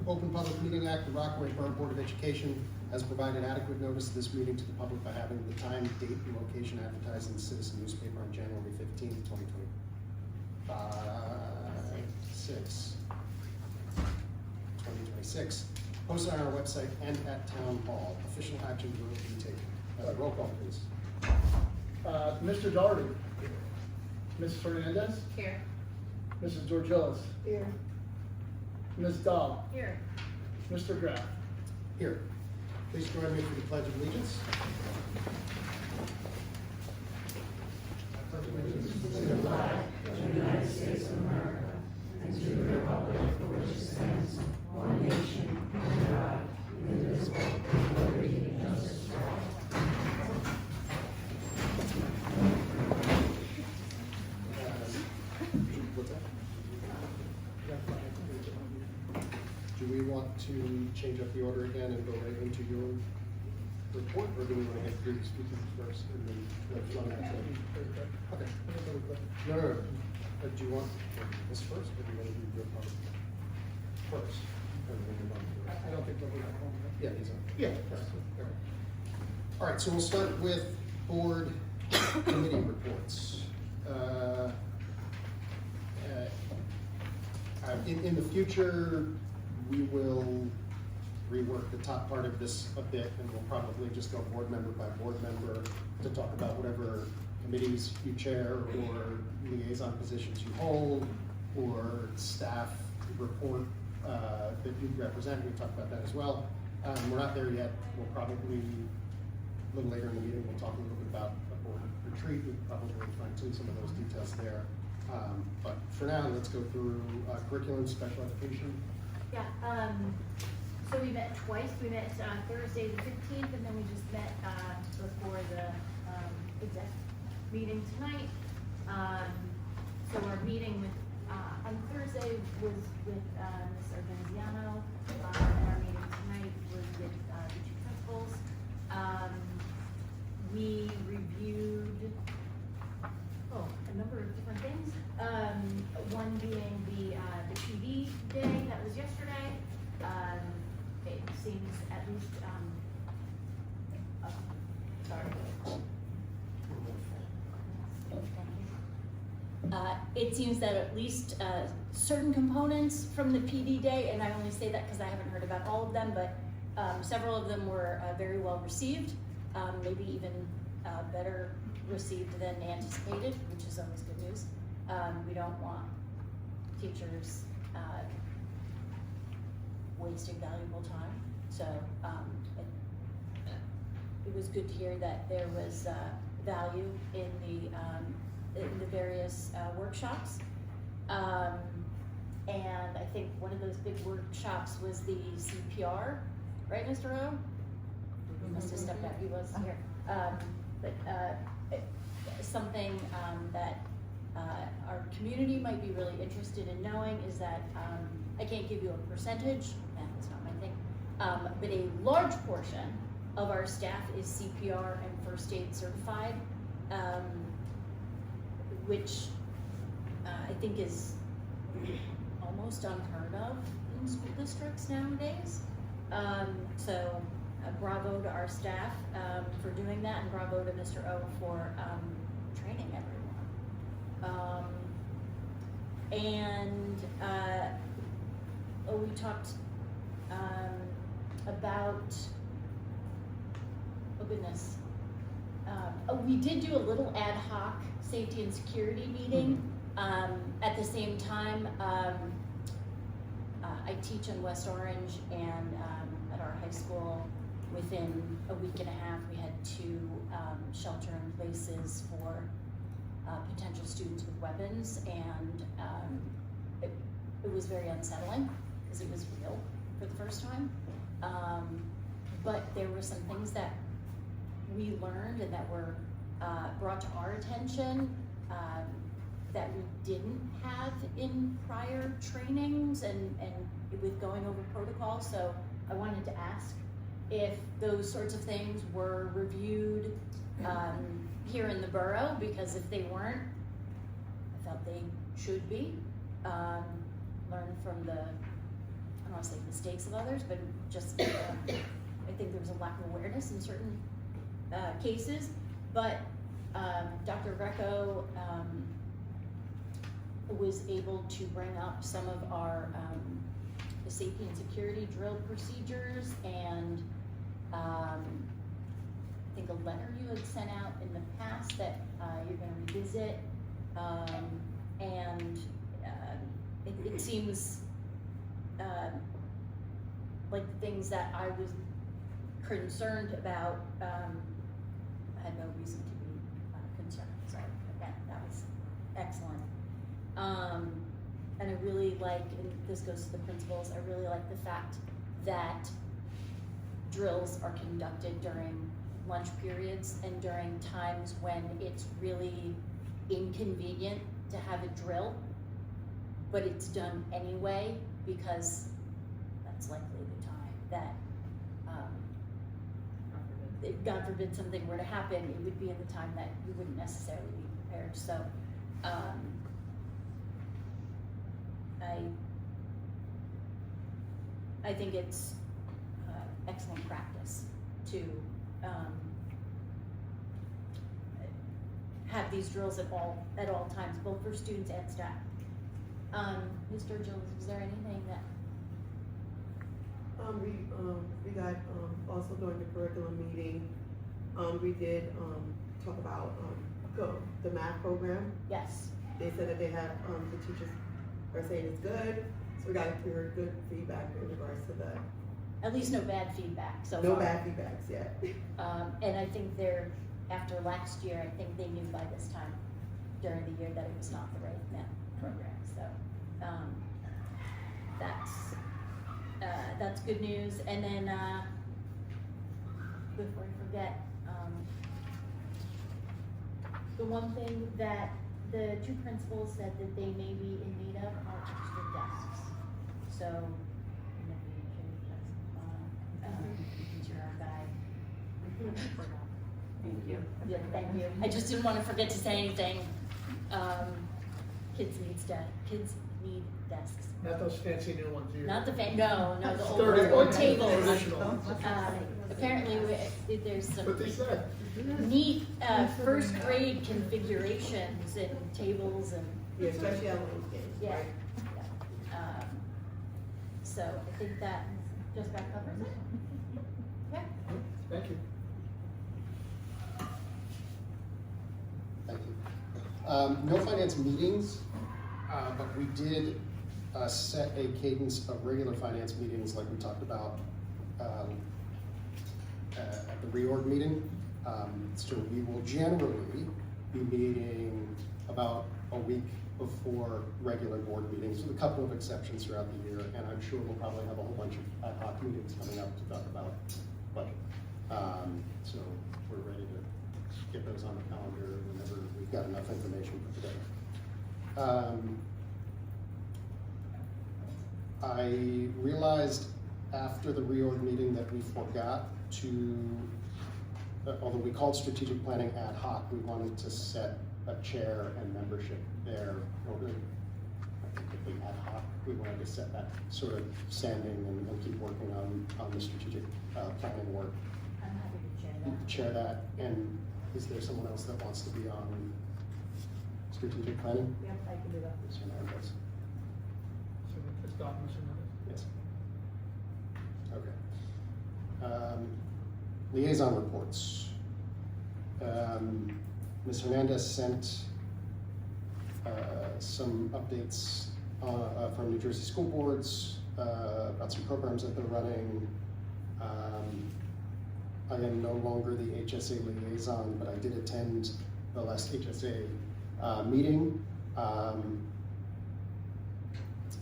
Open Public Meeting Act, the Rockaway Borough Board of Education has provided adequate notice of this meeting to the public by having the time, date, and location advertised in the Citizen newspaper on January 15th, 2026. Posted on our website and at Town Hall. Official action will be taken. Roll call, please. Mr. Doherty. Mrs. Hernandez. Here. Mrs. Georgillis. Here. Ms. Dahl. Here. Mr. Graff. Here. Please join me for the Pledge of Allegiance. To the flag of the United States of America and to the republic for which it stands, one nation, under God, indivisible, with liberty and justice for all. What's that? Do we want to change up the order again and go right into your report, or do we want to get through the speakers first and then run that? Okay. No. Do you want this first, or do you want to do your part first? I don't think they'll be at home. Yeah, he's on. Yeah. Okay. All right, so we'll start with board committee reports. In the future, we will rework the top part of this a bit, and we'll probably just go board member by board member to talk about whatever committees you chair or liaison positions you hold or staff report that you represent. We talked about that as well. We're not there yet. We'll probably, a little later in the meeting, we'll talk a little bit about a board retreat. We'll probably fine tune some of those details there. But for now, let's go through curriculum, special education. Yeah, so we met twice. We met Thursday the 15th, and then we just met before the exec meeting tonight. So our meeting with, on Thursday was with Ms. Organiziano, and our meeting tonight was with the two principals. We reviewed a number of different things. One being the PD day that was yesterday. It seems at least, it seems that at least certain components from the PD day, and I only say that because I haven't heard about all of them, but several of them were very well received, maybe even better received than anticipated, which is always good news. We don't want teachers wasting valuable time, so it was good to hear that there was value in the various workshops, and I think one of those big workshops was the CPR, right, Mr. O? He must have stepped out. He was here, but something that our community might be really interested in knowing is that I can't give you a percentage, that's not my thing, but a large portion of our staff is CPR and first aid certified, which I think is almost unheard of in school districts nowadays. So bravo to our staff for doing that, and bravo to Mr. O for training everyone. We talked about, oh goodness, we did do a little ad hoc safety and security meeting. At the same time, I teach in West Orange, and at our high school, within a week and a half, we had 2 shelter in places for potential students with weapons, and it was very unsettling because it was real for the first time. But there were some things that we learned and that were brought to our attention that we didn't have in prior trainings and with going over protocol. So I wanted to ask if those sorts of things were reviewed here in the borough, because if they weren't, I felt they should be. Learn from the don't want to say mistakes of others, but just, I think there was a lack of awareness in certain cases. But Dr. Greco was able to bring up some of our the safety and security drill procedures, and I think a letter you had sent out in the past that you're going to revisit, and it seems like the things that I was concerned about, I had no reason to be concerned. So again, that was excellent. And I really like, and this goes to the principals, I really like the fact that drills are conducted during lunch periods and during times when it's really inconvenient to have a drill, but it's done anyway because that's likely the time that, if God forbid something were to happen, it would be in the time that you wouldn't necessarily be prepared. So I think it's excellent practice to have these drills at all times, both for students and staff. Mr. Gilles, is there anything that? We got, also during the curriculum meeting, we did, talk about, the math program. Yes. They said that they have, the teachers are saying it's good, so we heard good feedback in regards to that. At least no bad feedback so No far. bad feedbacks yet. And I think after last year, I think they knew by this time during the year that it was not the right math program. So that's good news. And then before I forget, the one thing that the two principals said that they may be in need of are extra desks. So maybe it's your guy. Thank you. Yeah, thank you. I just didn't want to forget to say anything. Kids need desks. Not those fancy new ones either. Not the no, the Sturdy old ones. tables. Original. Apparently, there's some What they said. neat first grade configurations and tables and Yeah, especially on Wednesdays, yeah. right? yeah. So I think that just about covers it. Yeah. Thank you. Thank you. No finance meetings, but we did set a cadence of regular finance meetings like we talked about at the reorg meeting. So we will generally be meeting about a week before regular board meetings, with a couple of exceptions throughout the year, and I'm sure we'll probably have a whole bunch of ad hoc meetings coming up to talk about budget. So we're ready to get those on the calendar whenever we've got enough information put together. I realized after the reorg meeting that we forgot to, although we called strategic planning ad hoc, we wanted to set a chair and membership there. Or I think it'd be ad hoc. We wanted to set that sort of standing and keep working on the strategic planning work. I'm happy to share that. Chair that, and is there someone else that wants to be on strategic planning? Yep, I can do that. Mr. Hernandez. So it's documents and Yes. Okay. Liaison reports. Ms. Hernandez sent some updates from New Jersey school boards about some programs that they're running. I am no longer the HSA liaison, but I did attend the last HSA meeting.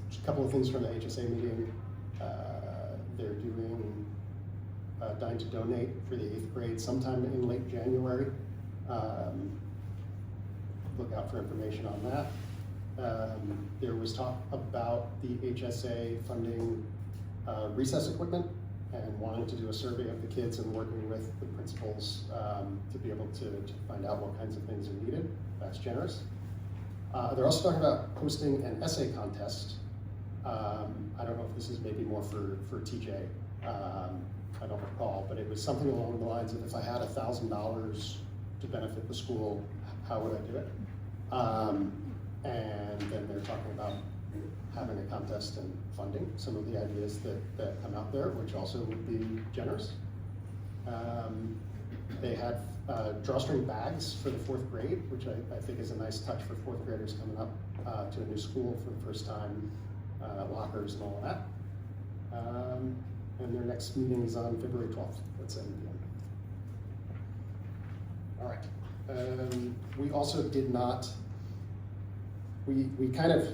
Just a couple of things from the HSA meeting. They're doing Dine to Donate for the 8th grade sometime in late January. Look out for information on that. There was talk about the HSA funding recess equipment and wanting to do a survey of the kids and working with the principals to be able to find out what kinds of things are needed. That's generous. They're also talking about hosting an essay contest I don't know if this is maybe more for TJ. I don't recall, but it was something along the lines of if I had $1,000 to benefit the school, how would I do it? And then they're talking about having a contest and funding some of the ideas that come out there, which also would be generous. They had drawstring bags for the 4th grade, which I think is a nice touch for 4th graders coming up to a new school for the first time, lockers and all of that. And their next meeting is on February 12th at 7 p.m. All right. We also did not, we kind of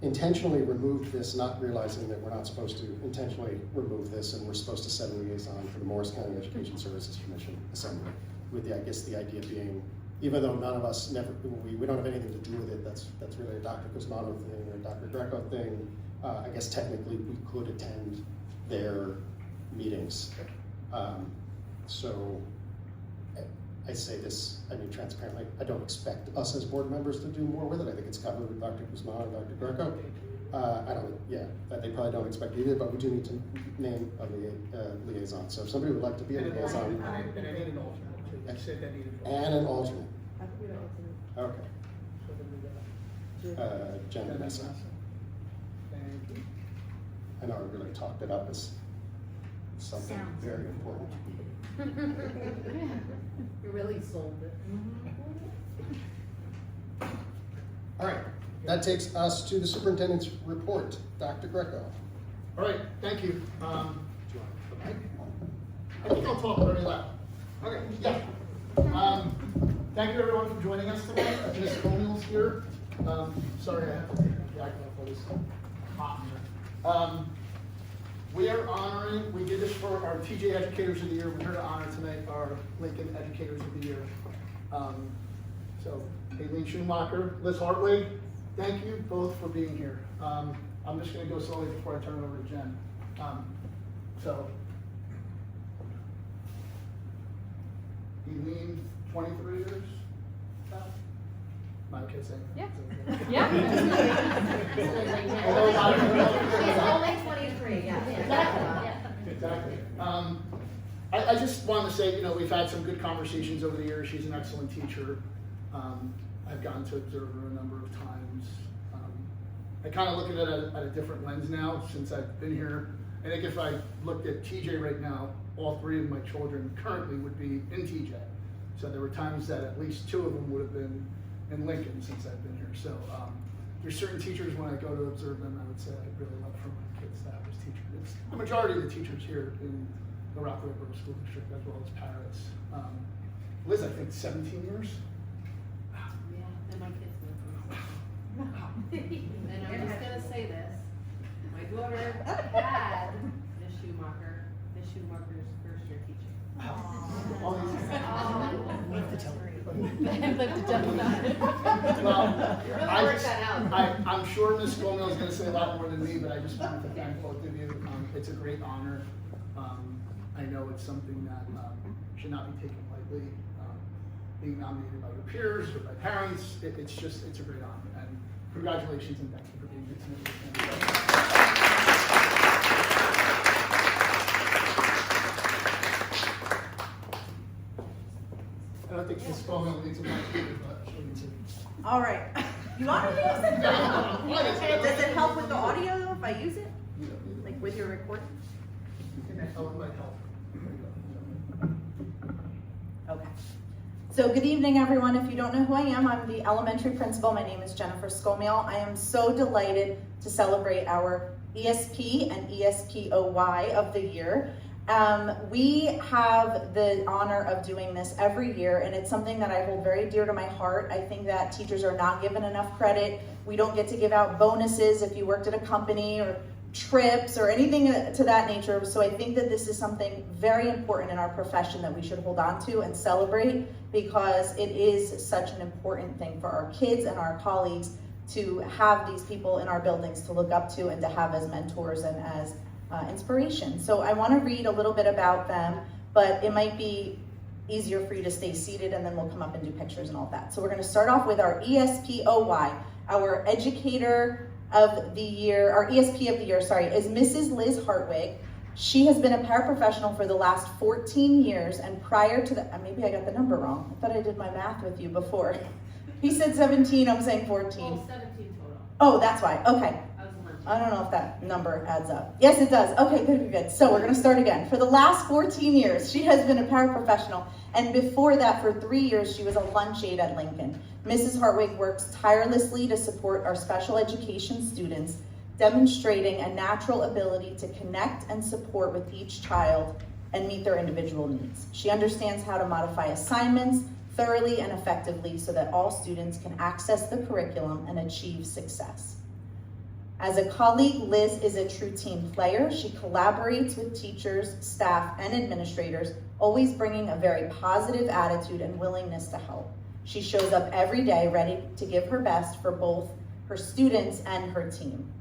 intentionally removed this, not realizing that we're not supposed to intentionally remove this, and we're supposed to set a liaison for the Morris County Education Services Commission Assembly, with the idea being, even though none of us we don't have anything to do with it, that's really a Dr. Cusmano thing or a Dr. Greco thing. I guess technically we could attend their meetings. So I say this, transparently, I don't expect us as board members to do more with it. I think it's covered with Dr. Cusmano and Dr. Greco. They probably don't expect either, but we do need to name a liaison. So if somebody would like to be a liaison. And I need an alternate too. You said I needed an And an alternate. I could be the alternate. Okay. So then we got Jen Vanessa. Thank you. I know I really talked it up as something Sounds very important. You really sold it. All right, that takes us to the superintendent's report. Dr. Greco. All right, thank you. I think I'll talk very loud. Okay, yeah. Thank you everyone for joining us tonight. Ms. O'Neill's here. Sorry I have to take the jacket off, but it's hot in here. We are honoring, we did this for our TJ Educators of the Year. We're here to honor tonight our Lincoln Educators of the Year. So, Ailen Schumacher, Liz Hartwig, thank you both for being here. I'm just going to go slowly before I turn it over to Jen. Ailen, 23 years? My kid's saying. Yeah. Yeah. She's only 23, yeah. Exactly. I just wanted to say, we've had some good conversations over the years. She's an excellent teacher. I've gotten to observe her a number of times. I kind of look at it at a different lens now since I've been here. I think if I looked at TJ right now, all 3 of my children currently would be in TJ. So there were times that at least 2 of them would have been in Lincoln since I've been here. So there's certain teachers, when I go to observe them, I would say I'd really love for my kids to have as teachers. It's the majority of the teachers here in the Rockaway Borough School District, as well as Paris. Liz, I think 17 years? Yeah, and my kids live And I'm just gonna say this, my daughter had Miss Schumacher, Miss Schumacher's first year teacher. All these things. Live to tell her. Well, You really worked that out. I'm sure Ms. Gomez is going to say a lot more than me, but I just wanted to thank both of you. It's a great honor. I know it's something that should not be taken lightly. Being nominated by your peers or by parents, it's a great honor. And congratulations and thank you for being here tonight. I don't think Ms. Gomez needs a mic either, but she'll need to. All right. You want me to use it? Does it help with the audio though if I use it? Like with your recording? Oh, it might help. Okay. So good evening, everyone. If you don't know who I am, I'm the elementary principal. My name is Jennifer Scomiel. I am so delighted to celebrate our ESP and ESPOY of the year. We have the honor of doing this every year, and it's something that I hold very dear to my heart. I think that teachers are not given enough credit. We don't get to give out bonuses if you worked at a company or trips or anything to that nature. So I think that this is something very important in our profession that we should hold on to and celebrate, because it is such an important thing for our kids and our colleagues to have these people in our buildings to look up to and to have as mentors and as inspiration. So I want to read a little bit about them, but it might be easier for you to stay seated and then we'll come up and do pictures and all that. So we're going to start off with our ESPOY, our Educator of the year, our ESP of the year, sorry, is Mrs. Liz Hartwig. She has been a paraprofessional for the last 14 years, and prior to the, maybe I got the number wrong. I thought I did my math with you before. He said 17, I'm saying 14. Well, 17 total. Oh, that's why, okay. I was 11. I don't know if that number adds up. Yes, it does. Okay, good. So we're gonna start again. For the last 14 years, she has been a paraprofessional, and before that, for 3 years, she was a lunch aide at Lincoln. Mrs. Hartwig works tirelessly to support our special education students, demonstrating a natural ability to connect and support with each child and meet their individual needs. She understands how to modify assignments thoroughly and effectively so that all students can access the curriculum and achieve success. As a colleague, Liz is a true team player. She collaborates with teachers, staff, and administrators, always bringing a very positive attitude and willingness to help. She shows up every day ready to give her best for both her students and her team.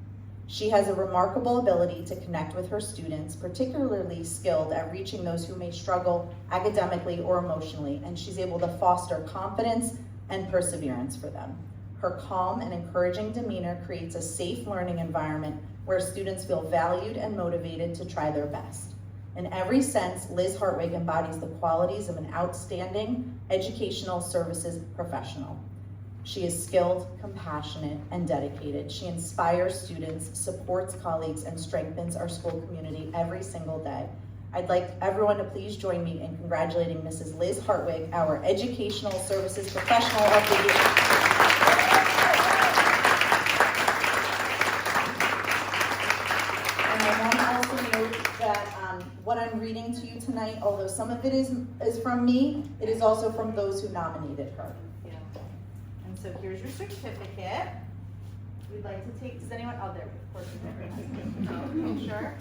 She has a remarkable ability to connect with her students, particularly skilled at reaching those who may struggle academically or emotionally, and she's able to foster confidence and perseverance for them. Her calm and encouraging demeanor creates a safe learning environment where students feel valued and motivated to try their best. In every sense, Liz Hartwig embodies the qualities of an outstanding educational services professional. She is skilled, compassionate, and dedicated. She inspires students, supports colleagues, and strengthens our school community every single day. I'd like everyone to please join me in congratulating Mrs. Liz Hartwig, our Educational Services Professional of the Year. And I want to also note that what I'm reading to you tonight, although some of it is from me, it is also from those who nominated her. And so here's your certificate. We'd like to take, does anyone, oh, there, of course, you sure?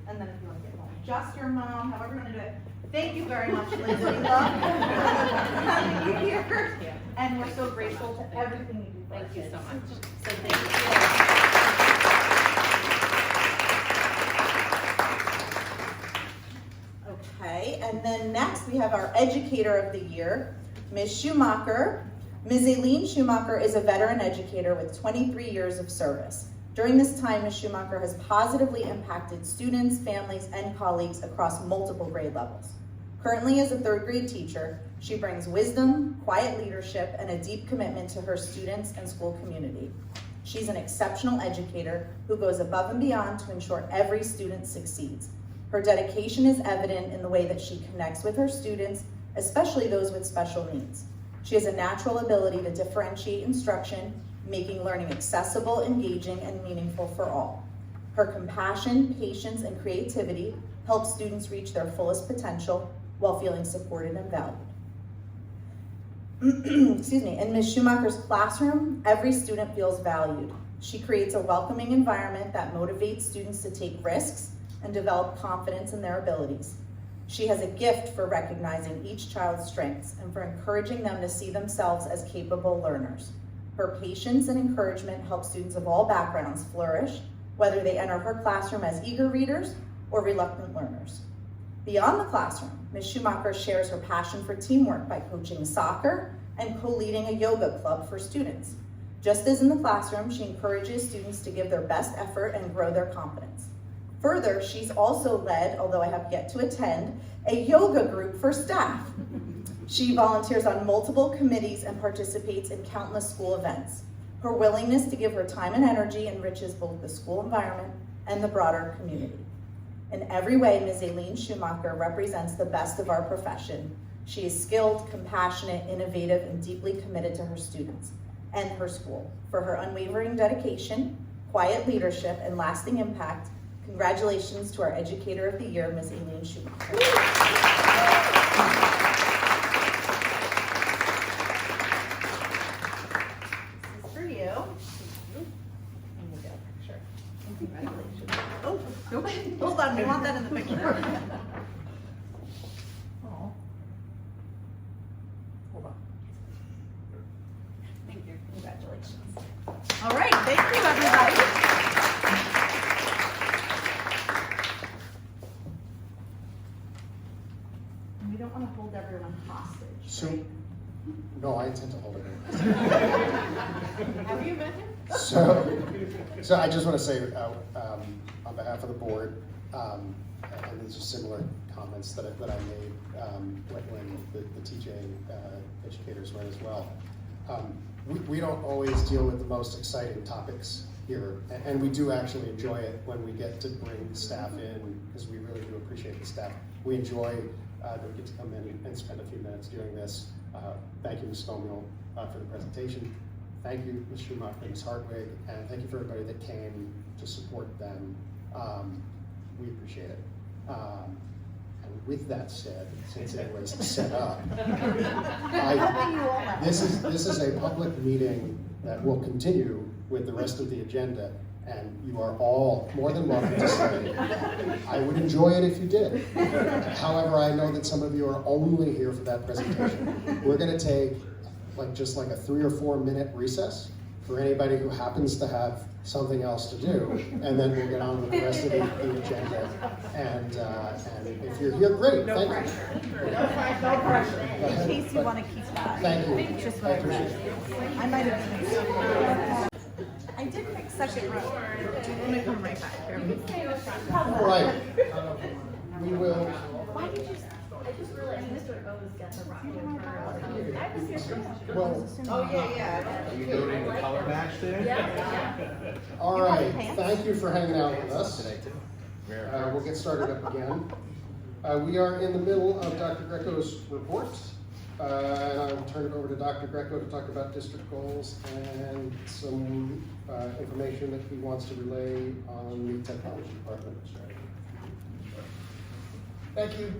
And then if you want to get home, just your mom, however you want to do it. Thank you very much, Liz. We love having you here. And we're so grateful to everything you do. Thank you so much. So thank you. Okay, and then next we have our Educator of the Year, Ms. Schumacher. Ms. Ailen Schumacher is a veteran educator with 23 years of service. During this time, Ms. Schumacher has positively impacted students, families, and colleagues across multiple grade levels. Currently as a third grade teacher, she brings wisdom, quiet leadership, and a deep commitment to her students and school community. She's an exceptional educator who goes above and beyond to ensure every student succeeds. Her dedication is evident in the way that she connects with her students, especially those with special needs. She has a natural ability to differentiate instruction, making learning accessible, engaging, and meaningful for all. Her compassion, patience, and creativity help students reach their fullest potential while feeling supported and valued. Excuse me. In Ms. Schumacher's classroom, every student feels valued. She creates a welcoming environment that motivates students to take risks and develop confidence in their abilities. She has a gift for recognizing each child's strengths and for encouraging them to see themselves as capable learners. Her patience and encouragement help students of all backgrounds flourish, whether they enter her classroom as eager readers or reluctant learners. Beyond the classroom, Ms. Schumacher shares her passion for teamwork by coaching soccer and co-leading a yoga club for students. Just as in the classroom, she encourages students to give their best effort and grow their confidence. Further, she's also led, although I have yet to attend, a yoga group for staff. She volunteers on multiple committees and participates in countless school events. Her willingness to give her time and energy enriches both the school environment and the broader community. In every way, Ms. Ailen Schumacher represents the best of our profession. She is skilled, compassionate, innovative, and deeply committed to her students and her school. For her unwavering dedication, quiet leadership, and lasting impact, congratulations to our Educator of the Year, Ms. Ailen Schumacher. This is for you. And we'll get a picture. Congratulations. Oh, nope. Hold on, we want that in the picture. Oh. Hold on. Thank you. Congratulations. All right, thank you, everybody. We don't want to hold everyone hostage. So, right? No, I intend to hold it. Have you met him? So I just want to say, on behalf of the board, and these are similar comments that I made when the TJ educators went as well. We don't always deal with the most exciting topics here, and we do actually enjoy it when we get to bring staff in, because we really do appreciate the staff. We enjoy that we get to come in and spend a few minutes doing this. Thank you, Ms. Scomiel, for the presentation. Thank you, Ms. Schumacher and Ms. Hartwig, and thank you for everybody that came to support them. We appreciate it. And with that said, since it was set up, this is a public meeting that will continue with the rest of the agenda, and you are all more than welcome to stay. I would enjoy it if you did. However, I know that some of you are only here for that presentation. We're going to take just like a 3 or 4 minute recess for anybody who happens to have something else to do, and then we'll get on with the rest of the agenda. And if you're here, great. No thank pressure. you. No pressure. In case you want to keep that. Thank you. Just I what I appreciate read. it. I might have been. I did pick second row. Let me come right back here. All right. We will. Why did you? I just realized Mr. O's got the Rockaway. I was here first. Well, Oh, yeah. Are you doing the color match there? Yeah. all You want right. pants? Thank you for hanging out with us. Today too. We'll get started up again. We are in the middle of Dr. Greco's report. And I'll turn it over to Dr. Greco to talk about district goals and some information that he wants to relay on the technology department. Thank you.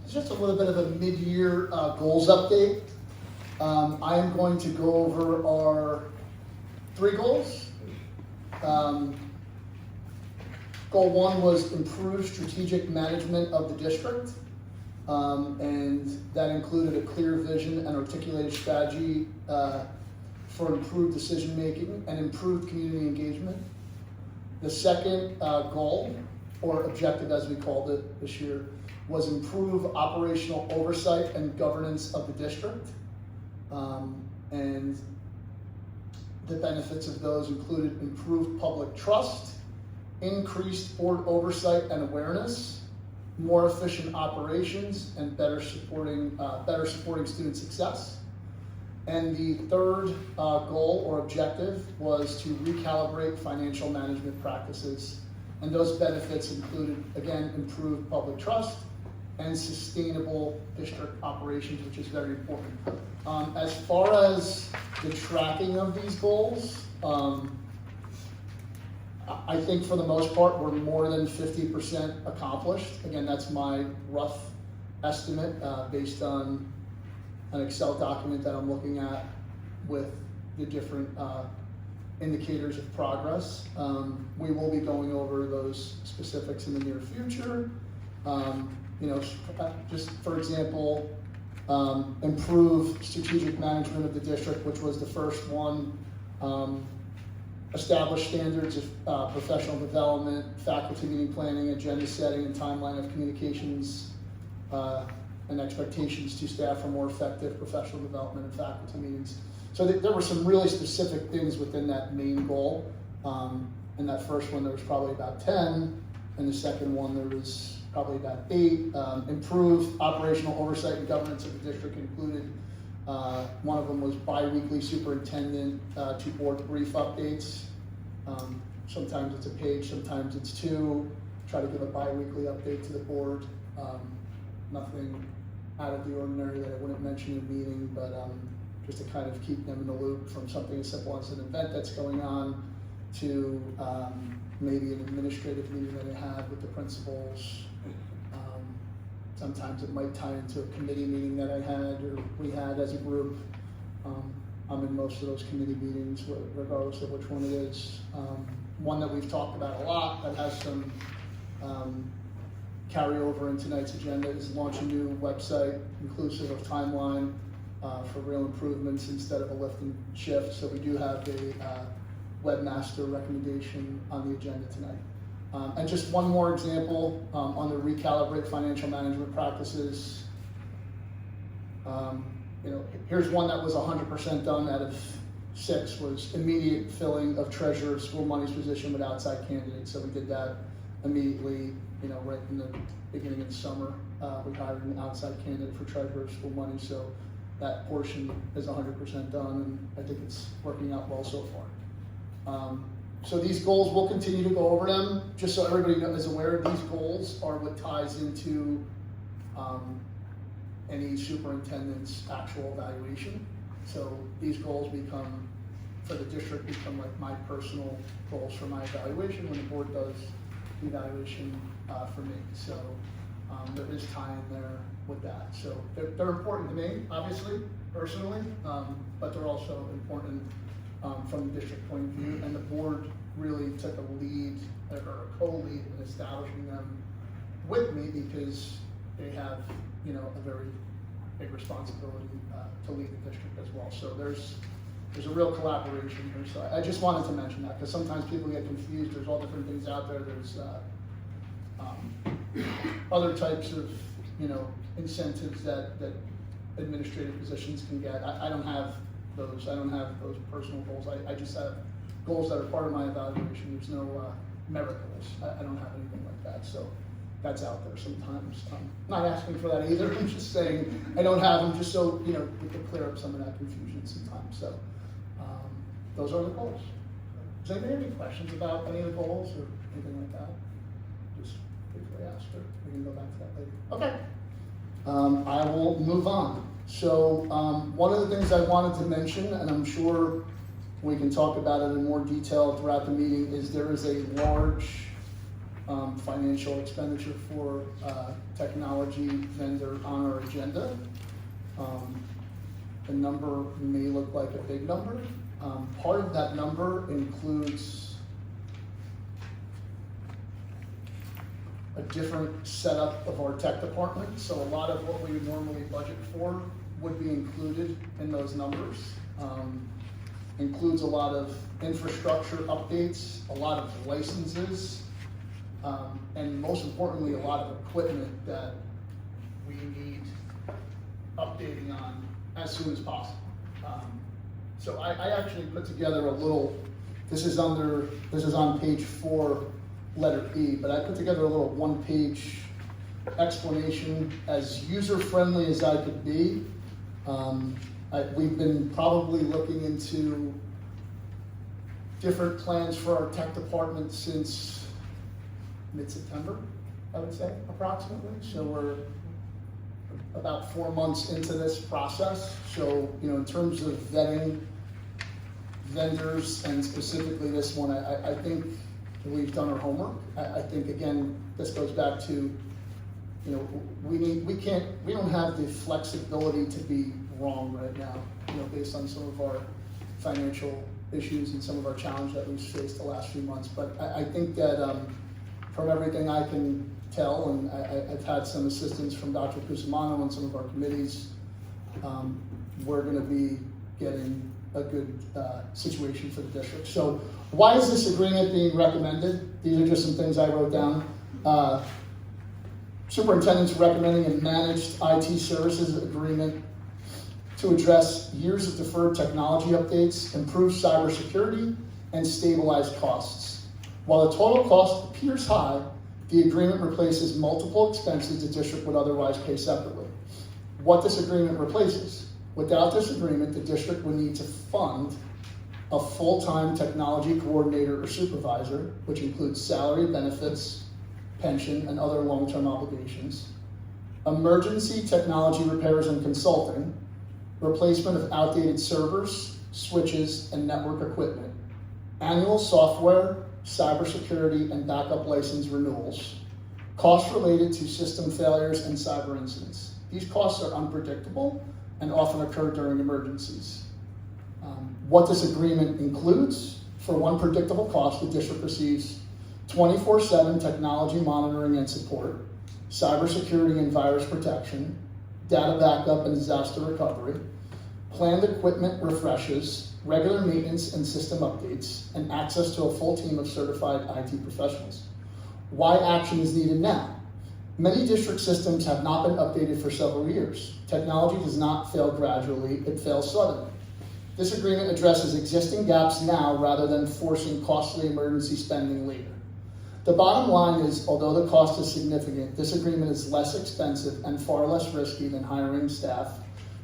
Just a little bit of a mid-year goals update. I am going to go over our 3 goals. Goal 1 was improve strategic management of the district. And that included a clear vision and articulated strategy for improved decision-making and improved community engagement. The second goal, or objective as we called it this year, was improve operational oversight and governance of the district. And the benefits of those included improved public trust, increased board oversight and awareness, more efficient operations, and better supporting student success. And the third goal or objective was to recalibrate financial management practices. And those benefits included, again, improved public trust and sustainable district operations, which is very important. As far as the tracking of these goals, I think for the most part, we're more than 50% accomplished. Again, that's my rough estimate based on an Excel document that I'm looking at with the different indicators of progress. We will be going over those specifics in the near future. Just for example, improve strategic management of the district, which was the first one. Establish standards of professional development, faculty meeting planning, agenda setting, and timeline of communications and expectations to staff for more effective professional development and faculty meetings. So there were some really specific things within that main goal. In that first one, there was probably about 10. In the second one, there was probably about 8. Improve operational oversight and governance of the district included. One of them was bi-weekly superintendent to board brief updates. Sometimes it's a page, sometimes it's 2. Try to give a bi-weekly update to the board. Nothing out of the ordinary that I wouldn't mention in a meeting, but just to kind of keep them in the loop from something as simple as an event that's going on to maybe an administrative meeting that I have with the principals. Sometimes it might tie into a committee meeting that I had or we had as a group. I'm in most of those committee meetings, regardless of which one it is. One that we've talked about a lot that has some carryover in tonight's agenda is launch a new website inclusive of timeline for real improvements instead of a lift and shift. So we do have a webmaster recommendation on the agenda tonight. And just one more example on the recalibrate financial management practices. Here's one that was 100% done out of 6 was immediate filling of treasurer school monies position with outside candidates. So we did that immediately, right in the beginning of the summer. We hired an outside candidate for treasurer of school money. So that portion is 100% done, and I think it's working out well so far. So these goals, we'll continue to go over them, just so everybody is aware. These goals are what ties into any superintendent's actual evaluation. So these goals for the district become like my personal goals for my evaluation when the board does the evaluation for me. So there is tie in there with that. So they're important to me, obviously, personally, but they're also important from the district point of view. And the board really took a lead or a co-lead in establishing them with me because they have, a very big responsibility to lead the district as well. So there's a real collaboration here. So I just wanted to mention that because sometimes people get confused. There's all different things out there. There's other types of, incentives that administrative positions can get. I don't have those. I don't have those personal goals. I just have goals that are part of my evaluation. There's no merit goals. I don't have anything like that. So that's out there sometimes. Not asking for that either. I'm just saying I don't have them just so, we can clear up some of that confusion sometimes. So those are the goals. Does anybody have any questions about any of the goals or anything like that? Just briefly ask her. We can go back to that later. Okay. I will move on. So one of the things I wanted to mention, and I'm sure we can talk about it in more detail throughout the meeting, is there is a large financial expenditure for technology vendor on our agenda. The number may look like a big number. Part of that number includes a different setup of our tech department. So a lot of what we would normally budget for would be included in those numbers. Includes a lot of infrastructure updates, a lot of licenses, and most importantly, a lot of equipment that we need updating on as soon as possible. So I actually put together a little, this is on page 4, letter E, but I put together a little 1-page explanation as user-friendly as I could be. We've been probably looking into different plans for our tech department since mid-September, I would say, approximately. So we're about 4 months into this process. So, in terms of vetting vendors and specifically this one, I think we've done our homework. I think, again, this goes back to, we don't have the flexibility to be wrong right now, based on some of our financial issues and some of our challenge that we've faced the last few months. But I think that from everything I can tell, and I've had some assistance from Dr. Cusimano and some of our committees, we're going to be getting a good situation for the district. So why is this agreement being recommended? These are just some things I wrote down. Superintendent's recommending a managed IT services agreement to address years of deferred technology updates, improve cybersecurity, and stabilize costs. While the total cost appears high, the agreement replaces multiple expenses the district would otherwise pay separately. What this agreement replaces: without this agreement, the district would need to fund a full-time technology coordinator or supervisor, which includes salary, benefits, pension, and other long-term obligations, emergency technology repairs and consulting, replacement of outdated servers, switches, and network equipment, annual software, cybersecurity, and backup license renewals, costs related to system failures and cyber incidents. These costs are unpredictable and often occur during emergencies. What this agreement includes: for one predictable cost, the district receives 24/7 technology monitoring and support, cybersecurity and virus protection, data backup and disaster recovery, planned equipment refreshes, regular maintenance and system updates, and access to a full team of certified IT professionals. Why action is needed now? Many district systems have not been updated for several years. Technology does not fail gradually, it fails suddenly. This agreement addresses existing gaps now rather than forcing costly emergency spending later. The bottom line is, although the cost is significant, this agreement is less expensive and far less risky than hiring staff,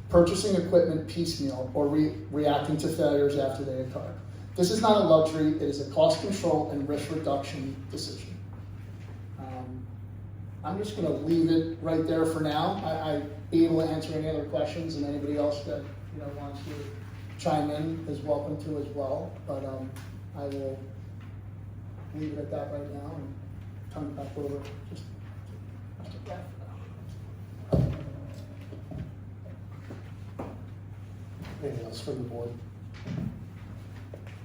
purchasing equipment piecemeal, or reacting to failures after they occur. This is not a luxury, it is a cost control and risk reduction decision. I'm just gonna leave it right there for now. I'd be able to answer any other questions, and anybody else that wants to chime in is welcome to as well, but I will leave it at that right now and turn it back over. Just Anything else from the board?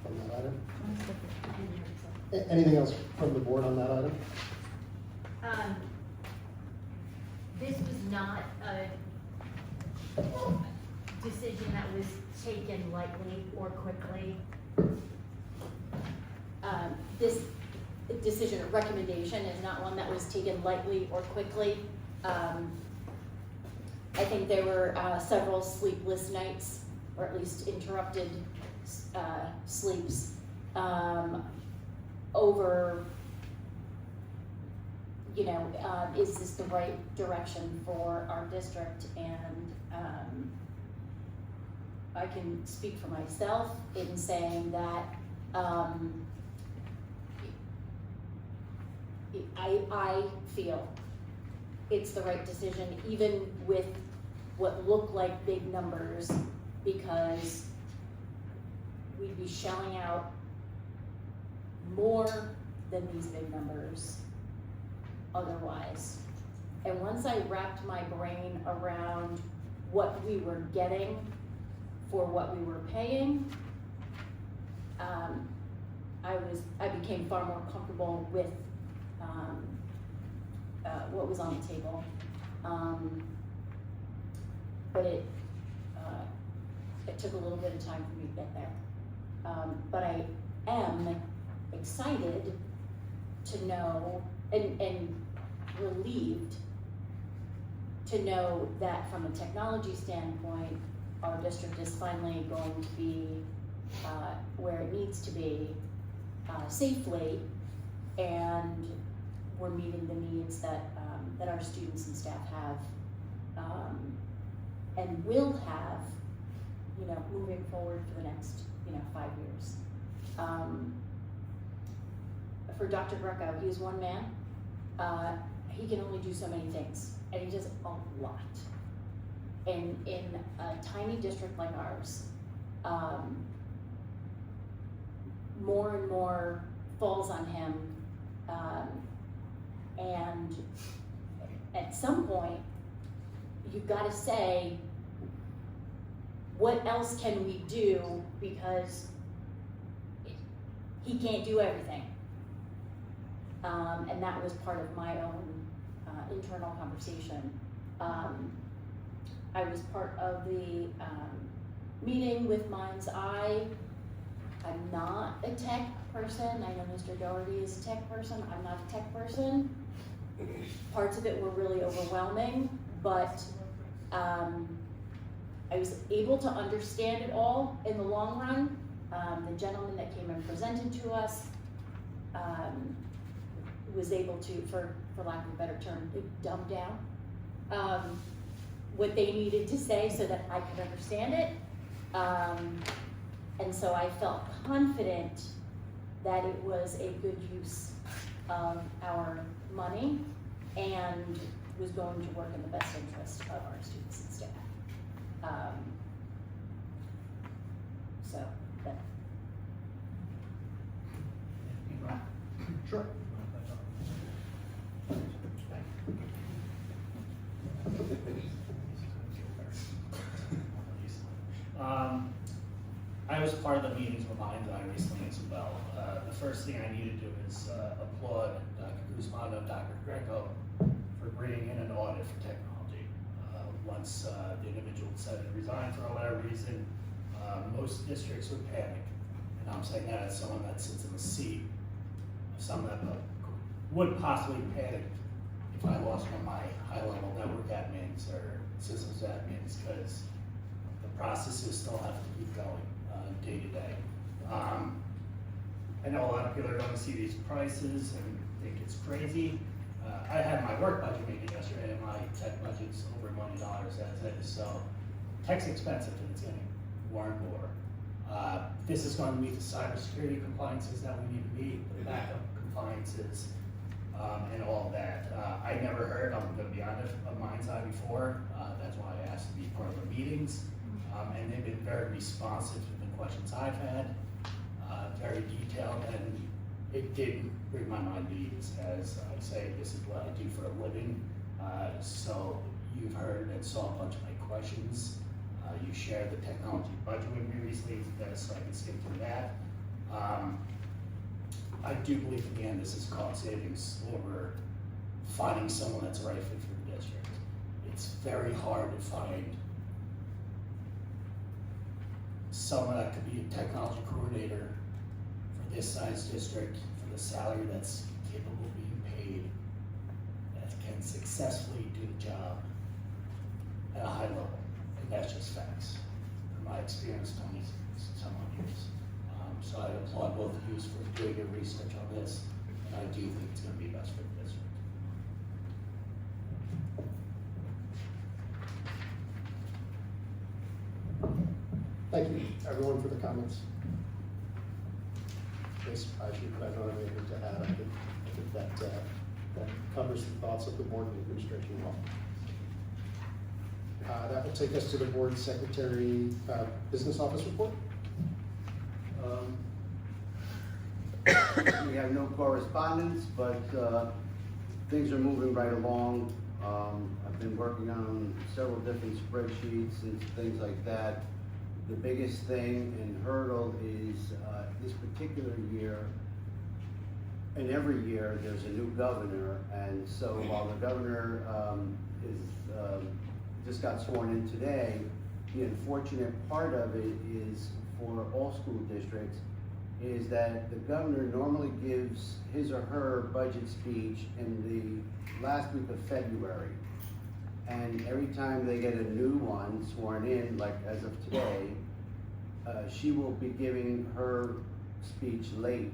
On that item? Anything else from the board on that item? This was not a decision that was taken lightly or quickly. This decision or recommendation is not one that was taken lightly or quickly. I think there were several sleepless nights, or at least interrupted sleeps, over, is this the right direction for our district? And I can speak for myself in saying that I feel it's the right decision, even with what look like big numbers, because we'd be shelling out more than these big numbers otherwise. And once I wrapped my brain around what we were getting for what we were paying, I became far more comfortable with what was on the table. But it took a little bit of time for me to get there. But I am excited to know and relieved to know that from a technology standpoint, our district is finally going to be where it needs to be safely, and we're meeting the needs that our students and staff have and will have, moving forward for the next 5 years. For Dr. Greco, he is one man. He can only do so many things, and he does a lot. And in a tiny district like ours, more and more falls on him, and at some point, you've got to say, what else can we do, because he can't do everything. And that was part of my own internal conversation. I was part of the meeting with Mind's Eye. I'm not a tech person. I know Mr. Doherty is a tech person. I'm not a tech person. Parts of it were really overwhelming, but I was able to understand it all in the long run. The gentleman that came and presented to us was able to, for lack of a better term, dumb down what they needed to say so that I could understand it. And so I felt confident that it was a good use of our money and was going to work in the best interest of our students and staff. So that. Sure. I was part of the meetings with Mind's Eye recently as well. The first thing I need to do is applaud Dr. Guzman and Dr. Greco for bringing in an audit for technology. Once the individual decided to resign for whatever reason, most districts would panic. And I'm saying that as someone that sits in the seat of someone that would possibly panic if I lost one of my high-level network admins or systems admins because the processes still have to keep going day to day. I know a lot of people are going to see these prices and think it's crazy. I had my work budget meeting yesterday, and my tech budget's over $1 million as is. So tech's expensive, and it's getting more and more. This is going to meet the cybersecurity compliances that we need to meet, the backup compliances, and all of that. I never heard, I'm going to be honest, of Mind's Eye before. That's why I asked to be part of the meetings. And they've been very responsive to the questions I've had, very detailed, and it did bring my mind to ease. As I say, this is what I do for a living. So you've heard and saw a bunch of my questions. You shared the technology budget with me recently, so I can skip through that. I do believe in the end this is cost savings over finding someone that's the right fit for the district. It's very hard to find someone that could be a technology coordinator for this size district for the salary that's capable of being paid, that can successfully do the job at a high level. And that's just facts. From my experience, 20-some years. So I applaud both of you for doing your research on this, and I do think it's going to be best for the district. Thank you, everyone, for the comments. Yes, I don't have anything to add. I think that covers the thoughts of the board and the administration well. That will take us to the board secretary business office report. We have no correspondence, but things are moving right along. I've been working on several different spreadsheets and things like that. The biggest thing and hurdle is this particular year, and every year there's a new governor, and so while the governor just got sworn in today, the unfortunate part of it is for all school districts is that the governor normally gives his or her budget speech in the last week of February. And every time they get a new one sworn in, like as of today, she will be giving her speech late,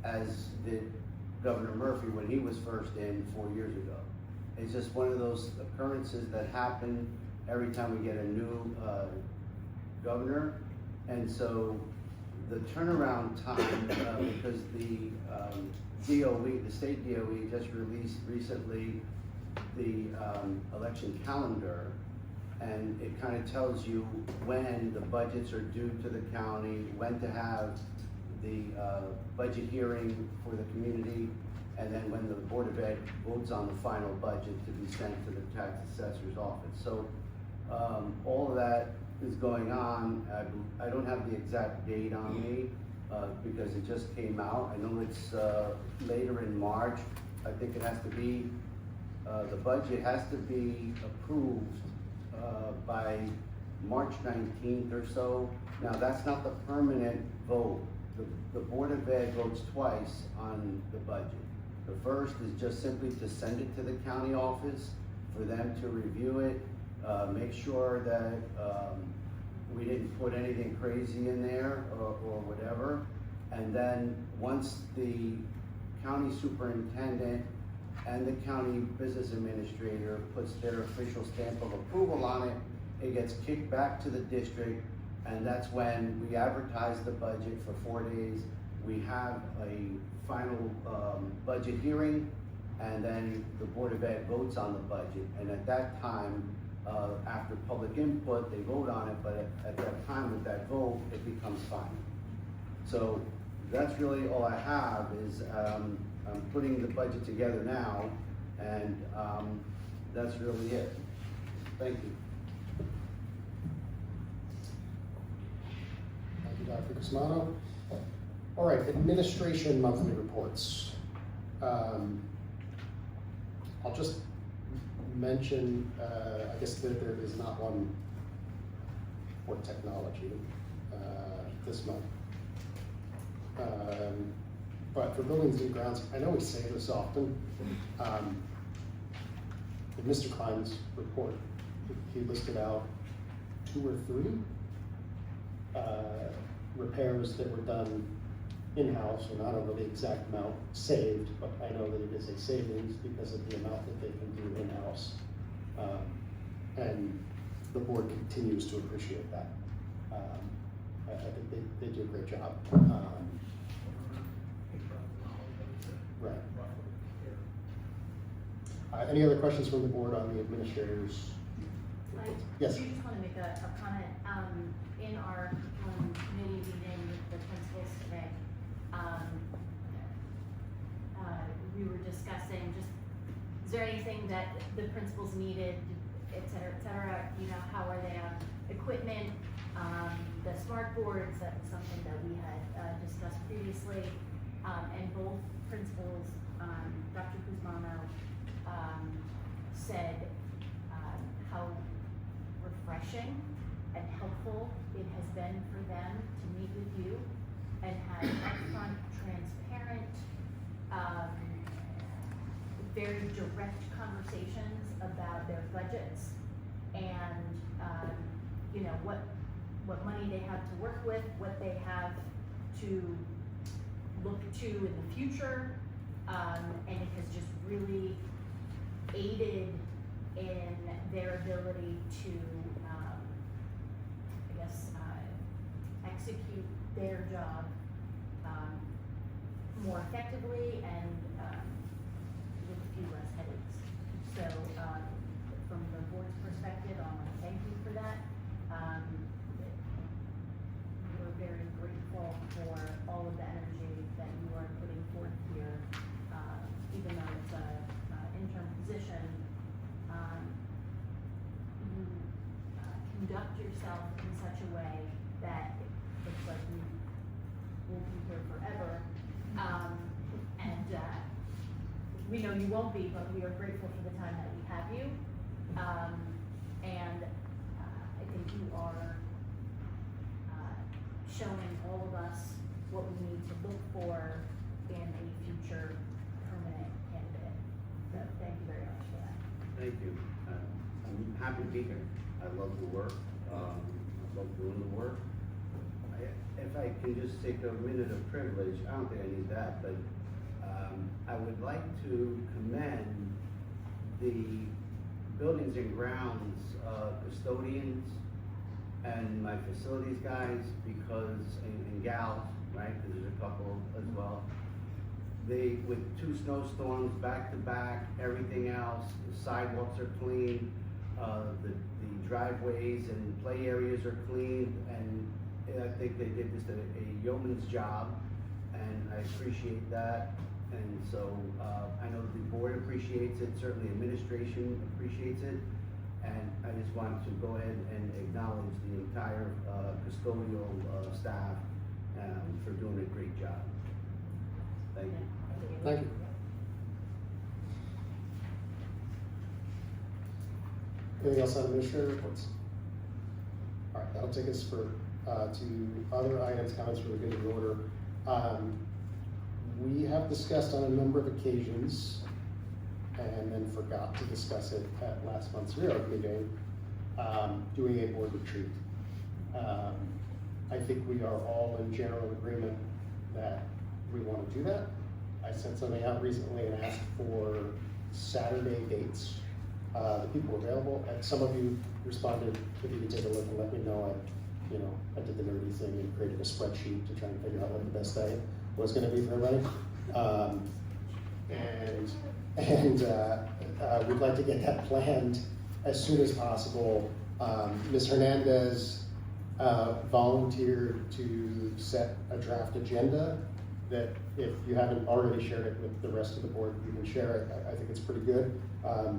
as did Governor Murphy when he was first in 4 years ago. It's just one of those occurrences that happen every time we get a new governor. And so the turnaround time, because the DOE, the state DOE just released recently the election calendar, and it kind of tells you when the budgets are due to the county, when to have the budget hearing for the community, and then when the Board of Ed votes on the final budget to be sent to the tax assessor's office. So all of that is going on. I don't have the exact date on me because it just came out. I know it's later in March. I think it has to be, the budget has to be approved by March 19th or so. Now that's not the permanent vote. The Board of Ed votes twice on the budget. The first is just simply to send it to the county office for them to review it, make sure that we didn't put anything crazy in there or whatever. And then once the county superintendent and the county business administrator puts their official stamp of approval on it, it gets kicked back to the district, and that's when we advertise the budget for 4 days. We have a final budget hearing, and then the Board of Ed votes on the budget. And at that time, after public input, they vote on it, but at that time with that vote, it becomes final. So that's really all I have is I'm putting the budget together now, and that's really it. Thank you. Thank you, Dr. Cosmato. All right, administration monthly reports. I'll just mention, I guess that there is not one for technology this month. But for buildings and grounds, I know we say this often, in Mr. Klein's report, he listed out 2 or 3 repairs that were done in-house, and I don't know the exact amount saved, but I know that it is a savings because of the amount that they can do in-house. And the board continues to appreciate that. I think they do a great job. Right. Any other questions from the board on the administrators? Yes. I just want to make a comment. In our committee meeting with the principals today, we were discussing just, is there anything that the principals needed, et cetera, you know, how are they on equipment, the smart boards, that was something that we had discussed previously, and both principals, Dr. Kuzmano, said how refreshing and helpful it has been for them to meet with you and have upfront, transparent, very direct conversations about their budgets and, you know, what money they have to work with, what they have to look to in the future, and it has just really aided in their ability to, I guess, execute their job more effectively and with a few less headaches. So from the board's perspective, I want to thank you for that. We're very grateful for all of the energy that you are putting forth here, even though it's an interim position. You conduct yourself in such a way that it looks like you will be here forever. And we know you won't be, but we are grateful for the time that we have you. And I think you are showing all of us what we need to look for in a future permanent candidate. So thank you very much for that. Thank you. I'm happy to be here. I love the work. I love doing the work. If I can just take a minute of privilege, I don't think I need that, but I would like to commend the buildings and grounds custodians and my facilities guys, because, and gals, right, because there's a couple as well. They, with 2 snowstorms back to back, everything else, the sidewalks are clean, the driveways and play areas are clean, and I think they did just a yeoman's job, and I appreciate that. And so I know the board appreciates it, certainly administration appreciates it, and I just wanted to go ahead and acknowledge the entire custodial staff for doing a great job. Thank you. Thank you. Anything else on administrator reports? All right, that'll take us to other items, comments for the good of the order. We have discussed on a number of occasions, and then forgot to discuss it at last month's reorg meeting, doing a board retreat. I think we are all in general agreement that we want to do that. I sent something out recently and asked for Saturday dates. The people were available, and some of you responded, if you could take a look and let me know. I did the nerdy thing and created a spreadsheet to try and figure out what the best day was going to be for everybody. We'd like to get that planned as soon as possible. Ms. Hernandez volunteered to set a draft agenda that, if you haven't already shared it with the rest of the board, you can share it. I think it's pretty good.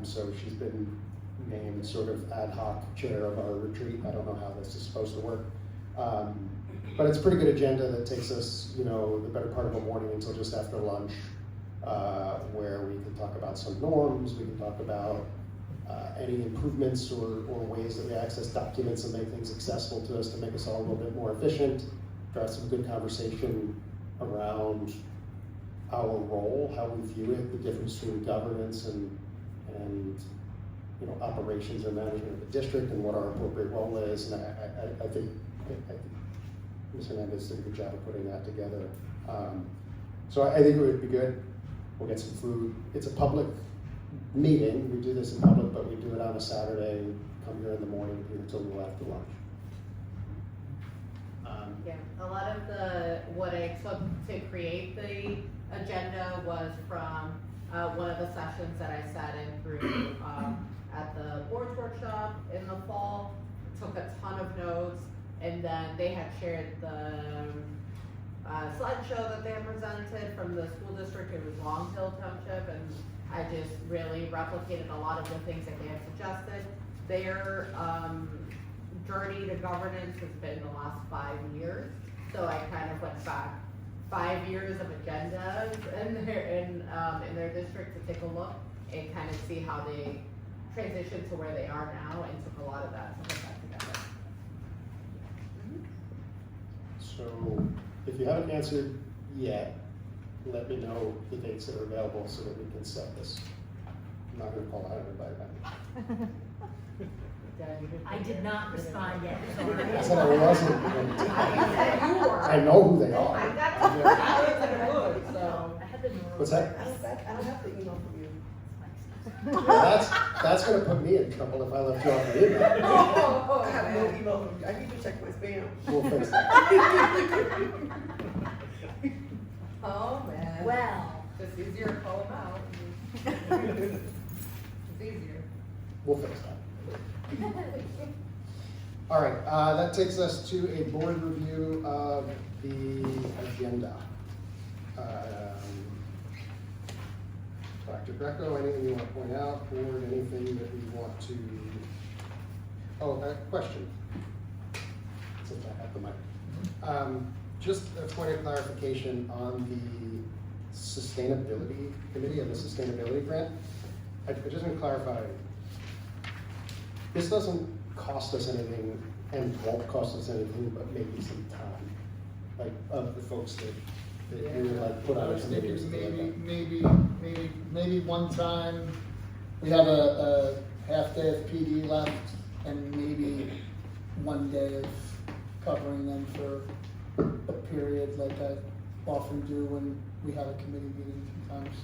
So she's been named sort of ad hoc chair of our retreat. I don't know how this is supposed to work. But it's a pretty good agenda that takes us, the better part of a morning until just after lunch, where we can talk about some norms, we can talk about any improvements or ways that we access documents and make things accessible to us to make us all a little bit more efficient, drive some good conversation around our role, how we view it, the difference between governance and operations or management of the district and what our appropriate role is, and I think Ms. Hernandez did a good job of putting that together. So I think it would be good. We'll get some food. It's a public meeting. We do this in public, but we do it on a Saturday. Come here in the morning, here until after lunch. Yeah, a lot of what I took to create the agenda was from one of the sessions that I sat in through at the board's workshop in the fall. Took a ton of notes, and then they had shared the slideshow that they had presented from the school district. It was Long Hill Township, and I just really replicated a lot of the things that they had suggested. Their journey to governance has been the last 5 years, so I kind of went back 5 years of agendas in their district to take a look and kind of see how they transitioned to where they are now, and took a lot of that to put that together. So if you haven't answered yet, let me know the dates that are available so that we can set this. I'm not going to call out everybody back. I did not respond yet, sorry. I said I wasn't. I know who they are. I was in a mood, so. I had the neural. What's that? I don't have the email from you. That's going to put me in trouble if I left you off the email. I have no email from you. I need to check my spam. We'll fix that. Oh, man. Well, It's easier to call them out. It's easier. We'll fix that. All right, that takes us to a board review of the agenda. Dr. Greco, anything you want to point out, or anything that we want to, question, since I have the mic. Just a point of clarification on the sustainability committee and the sustainability grant. I just want to clarify, this doesn't cost us anything and won't cost us anything but maybe some time, like of the folks that you would like put I on a was committee or thinking something like that. maybe one time, we have a half day of PD left, and maybe one day of covering them for a period, like I often do when we have a committee meeting. Sometimes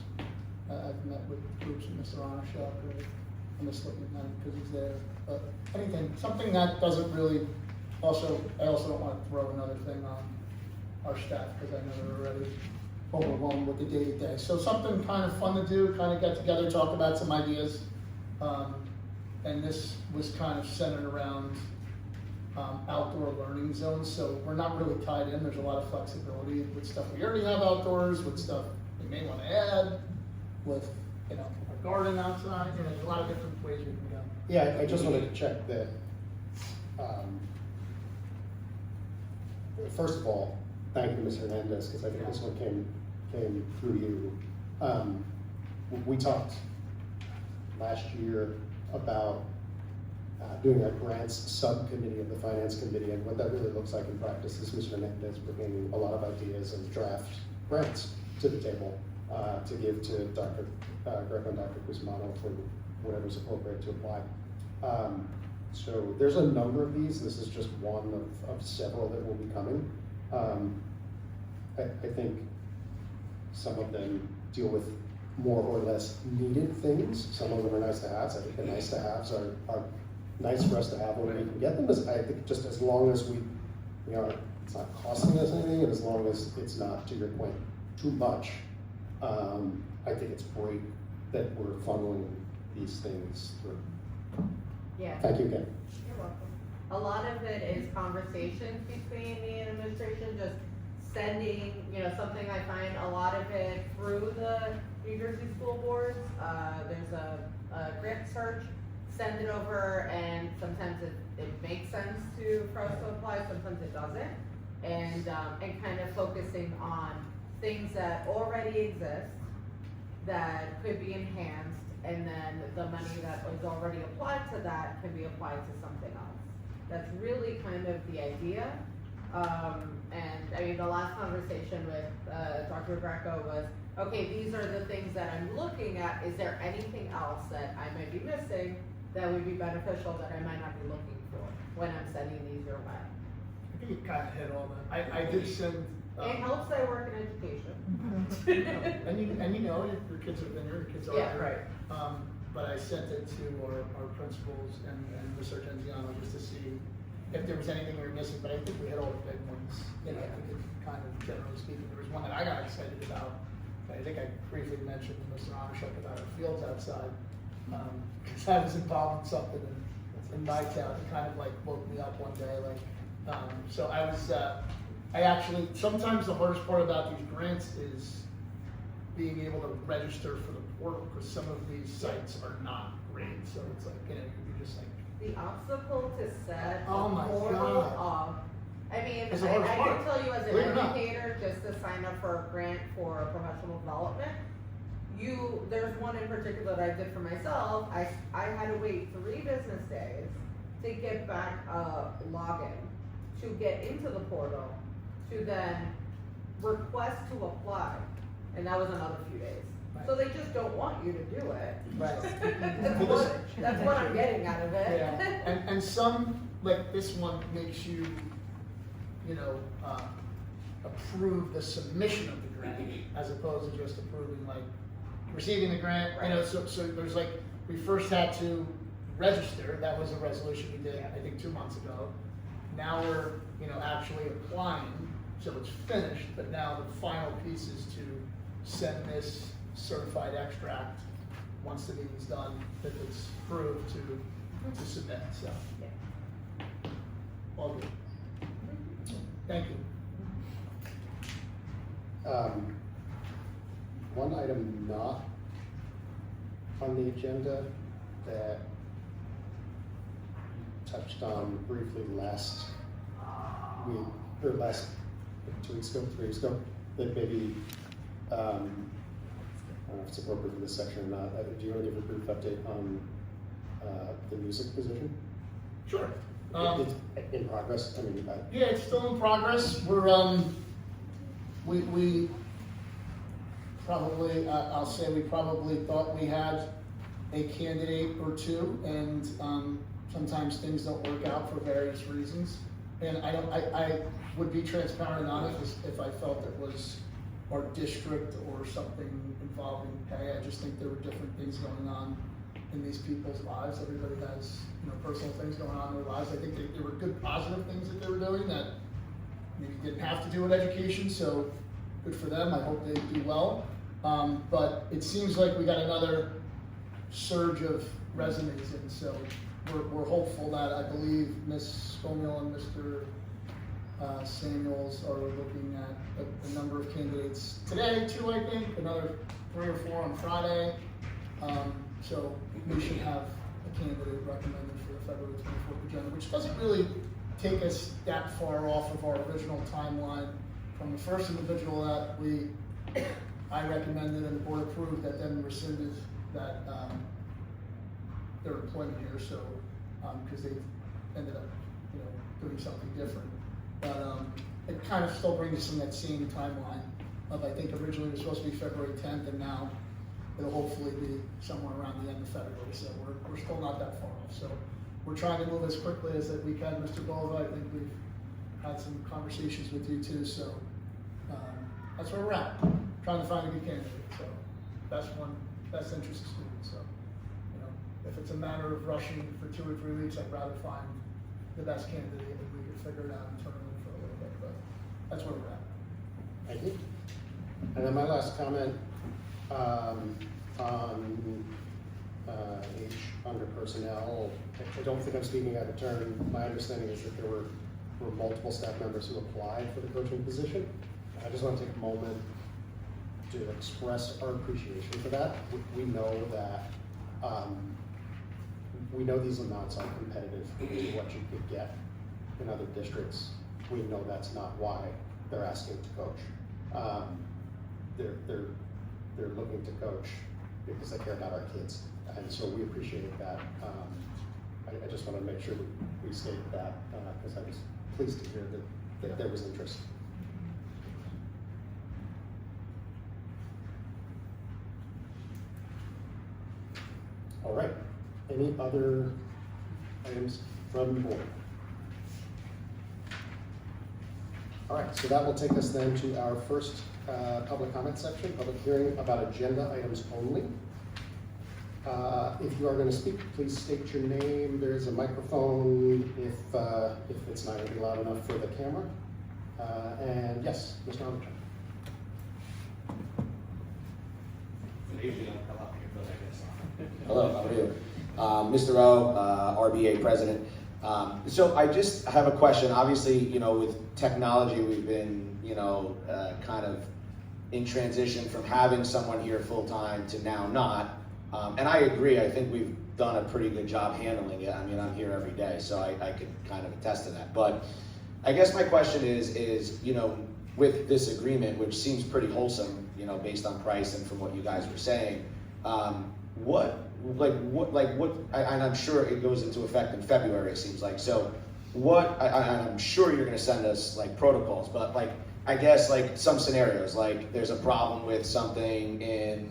I've met with groups of Mr. Onashok or Ms. Lippman because he's there. But anything, something that doesn't really, I also don't want to throw another thing on our staff because I know they're already overwhelmed with the day-to-day. So something kind of fun to do, kind of get together, talk about some ideas. And this was kind of centered around outdoor learning zones. So we're not really tied in. There's a lot of flexibility with stuff we already have outdoors, with stuff we may want to add, with, a garden outside. There's a lot of different ways we can go. Yeah, I just wanted to check that, first of all, thank you, Ms. Hernandez, because I think this one came through you. We talked last year about doing a grants subcommittee of the finance committee, and what that really looks like in practice is Ms. Hernandez bringing a lot of ideas and draft grants to the table to give to Dr. Greco and Dr. Guzmano for whatever's appropriate to apply. So there's a number of these. This is just one of several that will be coming. I think some of them deal with more or less needed things. Some of them are nice to haves. I think the nice to haves are nice for us to have when we can get them. I think just as long as it's not costing us anything, and as long as it's not, to your point, too much, I think it's great that we're funneling these things through. Yeah. Thank you again. You're welcome. A lot of it is conversations between me and administration, just sending, something I find a lot of it through the New Jersey school boards. There's a grant search, send it over, and sometimes it makes sense for us to apply, sometimes it doesn't. And kind of focusing on things that already exist that could be enhanced, and then the money that was already applied to that can be applied to something else. That's really kind of the idea. And the last conversation with Dr. Greco was, okay, these are the things that I'm looking at. Is there anything else that I might be missing that would be beneficial that I might not be looking for when I'm sending these your way. I think you kind of hit all that. I did send. It helps that I work in education. And you know, your kids have been here, your kids are Yeah, here. right. But I sent it to our principals and Mr. Genziano just to see if there was anything we were missing, but I think we hit all the big ones. You know, I think it kind of, generally speaking, there was one that I got excited about. I think I briefly mentioned to Mr. Onishek about our fields outside. Cause I was involved in something in my town, it kind of like woke me up one day, like, so I was, I actually, sometimes the hardest part about these grants is being able to register for the portal, because some of these sites are not great, so it's like, you know, you're just like. The obstacle to set a Oh my portal God. up. I mean, It's the hardest I part. can tell you as an Believe it or not. educator, just to sign up for a grant for professional development, there's one in particular that I did for myself. I had to wait 3 business days to get back a login, to get into the portal, to then request to apply, and that was another few days. Right. So they just don't want you to do it. Right. That's what I'm getting out of it. Yeah, and some, like this one makes you, you know, approve the submission of the grant, as opposed to just approving like receiving the grant, you know, so there's like, we first had to register, that was a resolution we did, I think 2 months ago. Now we're, you know, actually applying, so it's finished, but now the final piece is to send this certified extract, once the meeting's done, if it's approved, to submit, so. All good. Thank you. One item not on the agenda that touched on briefly last week, or last 2 weeks ago, 3 weeks ago, that maybe, I don't know if it's appropriate for this section or not. Do you want to give a brief update on the music position? Sure. It's in progress, I mean, Yeah, it's still in progress. We're, we probably, I'll say we probably thought we had a candidate or two, and sometimes things don't work out for various reasons. And I would be transparent and honest if I felt it was our district or something involving pay. I just think there were different things going on in these people's lives. Everybody has, you know, personal things going on in their lives. I think there were good positive things that they were doing that maybe didn't have to do with education, so good for them. I hope they do well. But it seems like we got another surge of resumes in, so we're hopeful that, I believe Ms. Scomill and Mr. Samuels are looking at a number of candidates today too, I think, another 3 or 4 on Friday. So we should have a candidate recommended for the February 24th agenda, which doesn't really take us that far off of our original timeline from the first individual that I recommended and the board approved, that then rescinded that their employment here, so because they ended up, you know, doing something different. But it kind of still brings us in that same timeline of, I think originally it was supposed to be February 10th, and now it'll hopefully be somewhere around the end of February, so we're still not that far off. So we're trying to move as quickly as that we can. Mr. Bova, I think we've had some conversations with you too, so that's where we're at, trying to find a good candidate. So best interest of students. So, you know, if it's a matter of rushing for 2 or 3 weeks, I'd rather find the best candidate and we could figure it out internally for a little bit, but that's where we're at. thank you. And then my last comment, on H under personnel, I don't think I'm speaking out of turn. My understanding is that there were multiple staff members who applied for the coaching position. I just want to take a moment to express our appreciation for that. We know that, we know these amounts are competitive to what you could get in other districts. We know that's not why they're asking to coach. They're looking to coach because they care about our kids, and so we appreciate that. I just want to make sure we state that because I was pleased to hear that there was interest. All right, Any other items from the board? All right, so that will take us then to our first public comment section, public hearing about agenda items only. If you are going to speak, please state your name. There is a microphone if it's not going to be loud enough for the camera. And yes, Mr. Armstrong. Hello, how are you? Mr. O, RBA president. So I just have a question. Obviously, you know, with technology, we've been, you know, kind of in transition from having someone here full-time to now not. And I agree, I think we've done a pretty good job handling it. I mean, I'm here every day, so I could kind of attest to that. But I guess my question is, you know, with this agreement, which seems pretty wholesome, you know, based on price and from what you guys were saying, and I'm sure it goes into effect in February, it seems like. So I'm sure you're gonna send us like protocols, but like, I guess like some scenarios, like there's a problem with something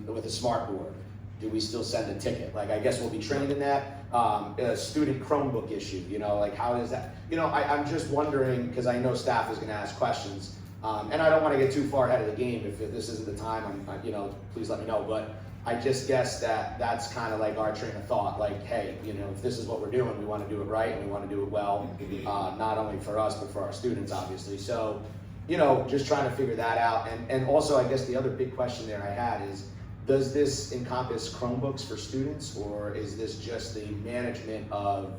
with a smart board. Do we still send a ticket? Like, I guess we'll be trained in that. A student Chromebook issue, you know, like how does that, you know, I'm just wondering, because I know staff is gonna ask questions, and I don't wanna get too far ahead of the game. If this isn't the time, you know, please let me know. But I just guess that's kind of like our train of thought. Like, hey, you know, if this is what we're doing, we wanna do it right and we wanna do it well, not only for us, but for our students, obviously. So, you know, just trying to figure that out. And also, I guess the other big question there I had is, does this encompass Chromebooks for students, or is this just the management of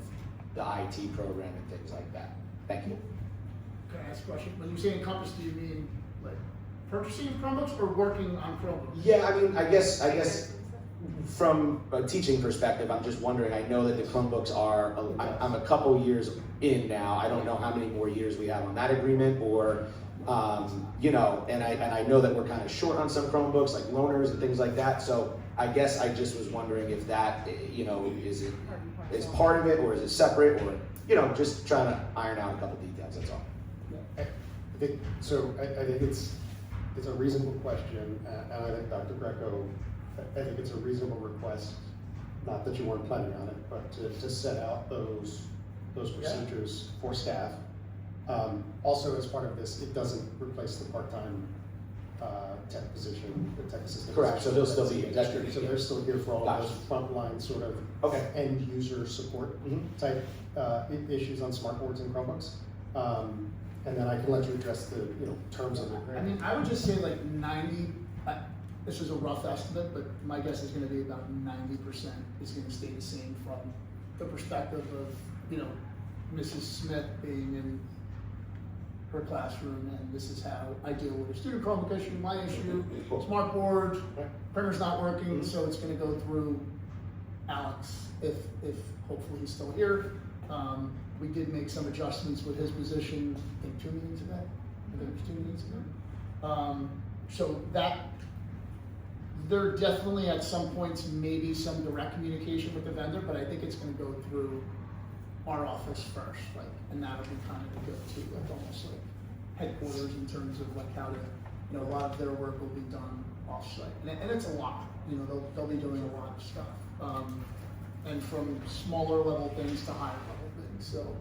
the IT program and things like that? Thank you. Can I ask a question? When you say encompass, do you mean like purchasing Chromebooks or working on Chromebooks? Yeah, I mean, I guess from a teaching perspective, I'm just wondering, I know that the Chromebooks are, I'm a couple years in now. I don't know how many more years we have on that agreement, or you know, and I know that we're kind of short on some Chromebooks, like loaners and things like that. So I guess I just was wondering if that, you know, is part of it, or is it separate, or, you know, just trying to iron out a couple details, that's all. I think it's a reasonable question, and I think Dr. Greco, I think it's a reasonable request, not that you weren't planning on it, but to set out those procedures for staff. Also, as part of this, it doesn't replace the part-time tech position, the tech assistant. Correct, so they'll still be here. So they're still here for all of those frontline sort of end user support type issues on smart boards and Chromebooks. And then I can let you address the terms of the agreement. I mean, I would just say like 90. This is a rough estimate, but my guess is going to be about 90% is going to stay the same from the perspective of Mrs. Smith being in her classroom, and this is how I deal with a student Chromebook issue, my issue, smart board, printer's not working, so it's going to go through Alex if hopefully he's still here. We did make some adjustments with his position, I think 2 meetings ago. So that there definitely at some points maybe some direct communication with the vendor, but I think it's going to go through our office first, like, and that'll be kind of the go-to, like almost like headquarters in terms of like how to, a lot of their work will be done off-site, and it's a lot. They'll be doing a lot of stuff, and from smaller level things to higher level things. So,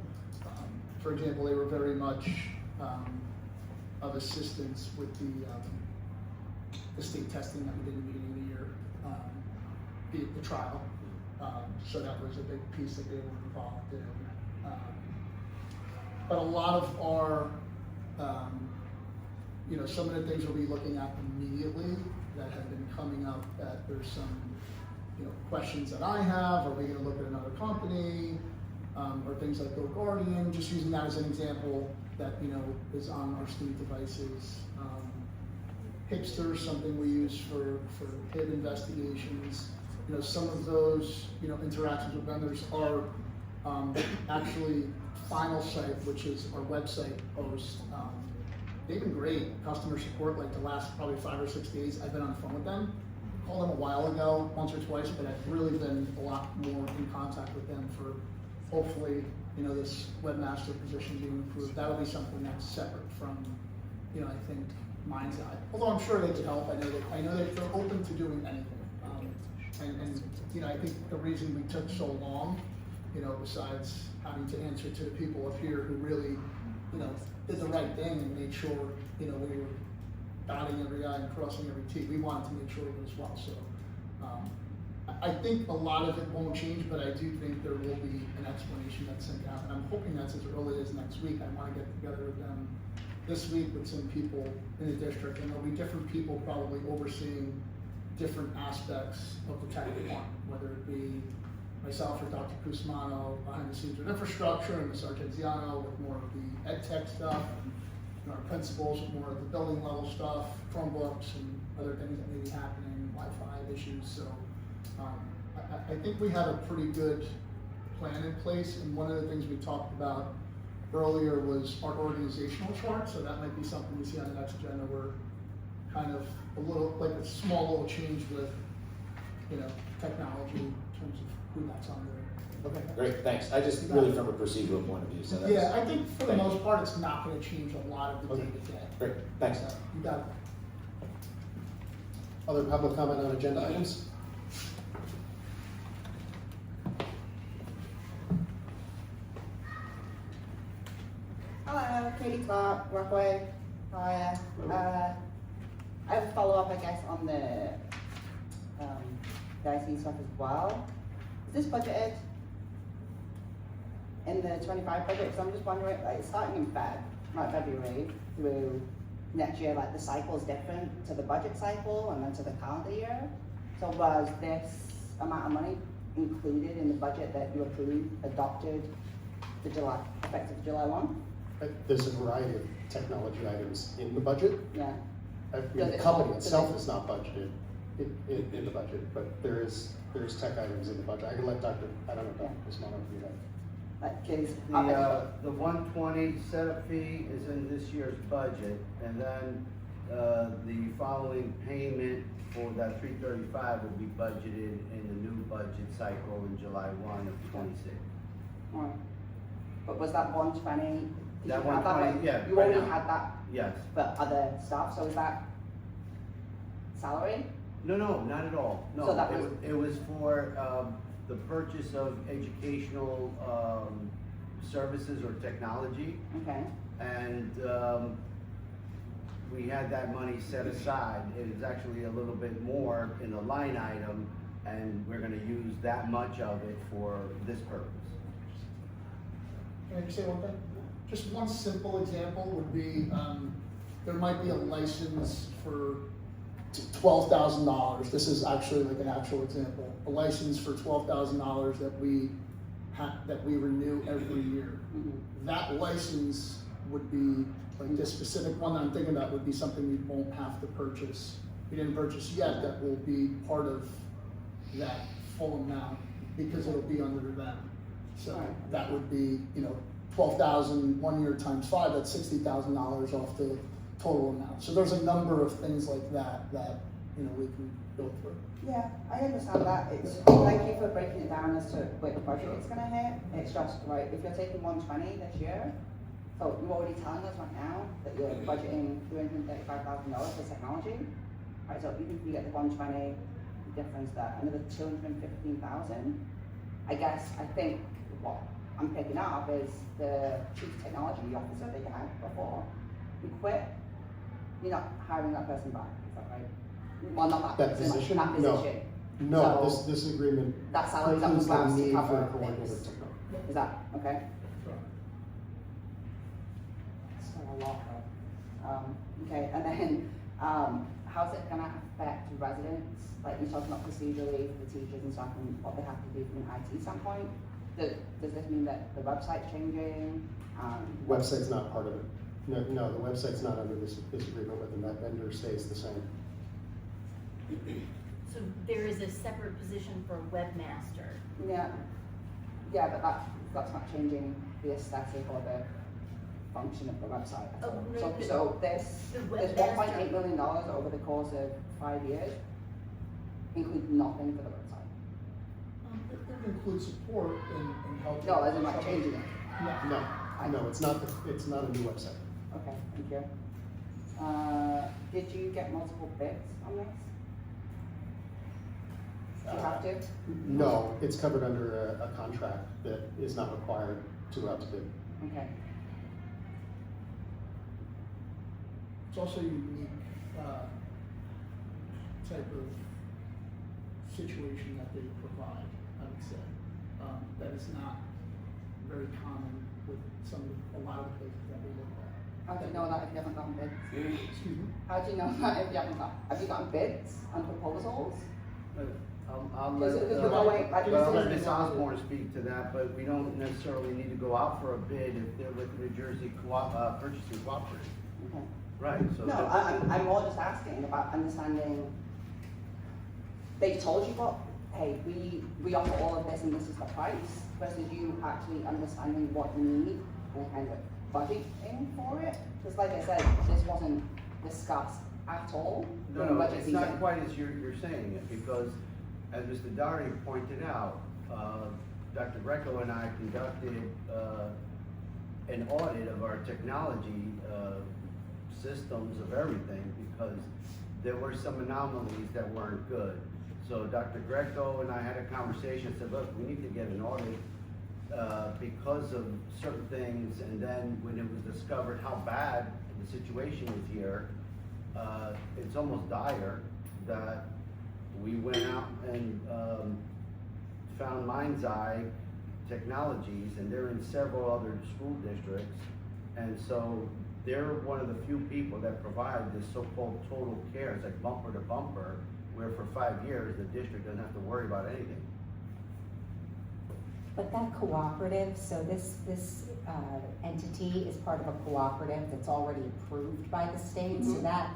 for example, they were very much of assistance with the state testing that we did in the beginning of the year, the trial. So that was a big piece that they were involved in. But a lot of our, some of the things we'll be looking at immediately that have been coming up, that there's some, questions that I have. Are we going to look at another company? Or things like Go Guardian, just using that as an example that, is on our student devices. Hipster, something we use for HIB investigations. Some of those, interactions with vendors are actually Final Site, which is our website post. They've been great. Customer support, like the last probably 5 or 6 days, I've been on the phone with them. Called them a while ago, once or twice, but I've really been a lot more in contact with them for hopefully, this webmaster position being improved. That'll be something that's separate from, I think, Mind's Eye. Although I'm sure they could help. I know that they're open to doing anything. And, you know, I think the reason we took so long, you know, besides having to answer to the people up here who really, you know, did the right thing and made sure, you know, we were dotting every I and crossing every T, we wanted to make sure it was well, so. I think a lot of it won't change, but I do think there will be an explanation that's sent out, and I'm hoping that's as early as next week. I wanna get together with them this week with some people in the district, and there'll be different people probably overseeing different aspects of the tech department, whether it be myself or Dr. Cusmano behind the scenes with infrastructure, and Ms. Argenziano with more of the ed tech stuff, and you know, our principals with more of the building level stuff, Chromebooks and other things that may be happening, Wi-Fi issues, so I think we have a pretty good plan in place, and one of the things we talked about earlier was our organizational chart, so that might be something we see on the next agenda. We're kind of a little, like a small little change with, you know, technology in terms of who that's under. Okay, great, thanks. I just really from a procedural point of view, so that's. Yeah, I think for the most part, it's not gonna change a lot of the Okay. day-to-day. Great, thanks. So, you got it. Other public comment on agenda items? Hello, Katie Clark, Rockaway. Hi. I have a follow-up, I guess, on the IT stuff as well. Is this budgeted in the 25 budget? Because I'm just wondering, like, starting in February through next year, like the cycle is different to the budget cycle and then to the calendar year. So was this amount of money included in the budget that you approved, adopted, effective July 1? There's a variety of technology items in the budget. Yeah. I mean, Does the it- company does itself it- is not budgeted in the budget, but there's tech items in the budget. I can let Dr. I don't know, Dr. Cusmano do that. Like, kids. The 120 setup fee is in this year's budget, and then, the following payment for that 335 will be budgeted in the new budget cycle in July 1 of 26. Right. But was that 120? did That you have 120, yeah, You right already now. had that Yes. for other stuff, so is that salary? No, not at all. No, So that it was for, the purchase of educational, services or technology. Okay, And, we had that money set aside. It is actually a little bit more in the line item, and we're gonna use that much of it for this purpose. Can I just say one thing? Just one simple example would be, there might be a license for $12,000. This is actually like an actual example. A license for $12,000 that we renew every year. mhm, That license would be, like this specific one that I'm thinking about would be something we won't have to purchase. We didn't purchase yet, that will be part of that full amount because it'll be under them. So Right. that would be, you know, 12,000 1 year times 5, that's $60,000 off the total amount. So there's a number of things like that, you know, we can go through. yeah, I understand that, it's, thank you for breaking it down as to which budget it's gonna hit. It's just, right, if you're taking 120 this year, so you're already telling us right now that you're budgeting $335,000 for technology. Right, so even if you get the 120 difference there, another 215,000, I guess, I think what I'm picking up is the chief technology officer that you had before, you quit, you're not hiring that person back, is that right? Well, not That that person, position? that No. position. No, So- this agreement That salary that includes was the last to need for a cover coordinator things. technology. Is that, okay? So a lot, okay, and then, how's it gonna affect residents? Like, you're talking about procedurally for the teachers and stuff and what they have to do from an IT standpoint. Does this mean that the website's changing? Website's not part of it. No, the website's not under this agreement with them. That vendor stays the same. So there is a separate position for webmaster. Yeah, but that's not changing the aesthetic or the function of the website. at Oh, all. no, So, no. so this, The this webmaster- $1.8 million over the course of 5 years includes nothing for the website. It would include support and help. No, as in like changing it. No, it's not a new website. Okay, thank you. Did you get multiple bids on this? Do you have to? No, it's covered under a contract that is not required to go out to bid. Okay. It's also a unique, type of situation that they provide, I would say. That is not very common with a lot of the places that we look at. How do you know that if you haven't gotten bids? Excuse me? How do you know that if you haven't have you gotten bids and proposals? I'll Does let, it go away, like, well, this let is- Ms. Osborne speak to that, but we don't necessarily need to go out for a bid if they're with New Jersey Purchasing Cooperative. Okay. Right, so. No, I'm more just asking about understanding, they've told you what, hey, we offer all of this and this is the price, versus you actually understanding what you need and kind of budgeting for it. Because like I said, this wasn't discussed at all during No, budget it's season. not quite as you're saying it, because as Mr. Doherty pointed out, Dr. Greco and I conducted an audit of our technology systems of everything, because there were some anomalies that weren't good. So Dr. Greco and I had a conversation, said, look, we need to get an audit because of certain things, and then when it was discovered how bad the situation is here, it's almost dire that we went out and found Mind's Eye Technologies, and they're in several other school districts. And so they're one of the few people that provide this so-called total care. It's like bumper to bumper, where for 5 years, the district doesn't have to worry about anything. But that cooperative, so this entity is part of a cooperative that's already approved by the state, so that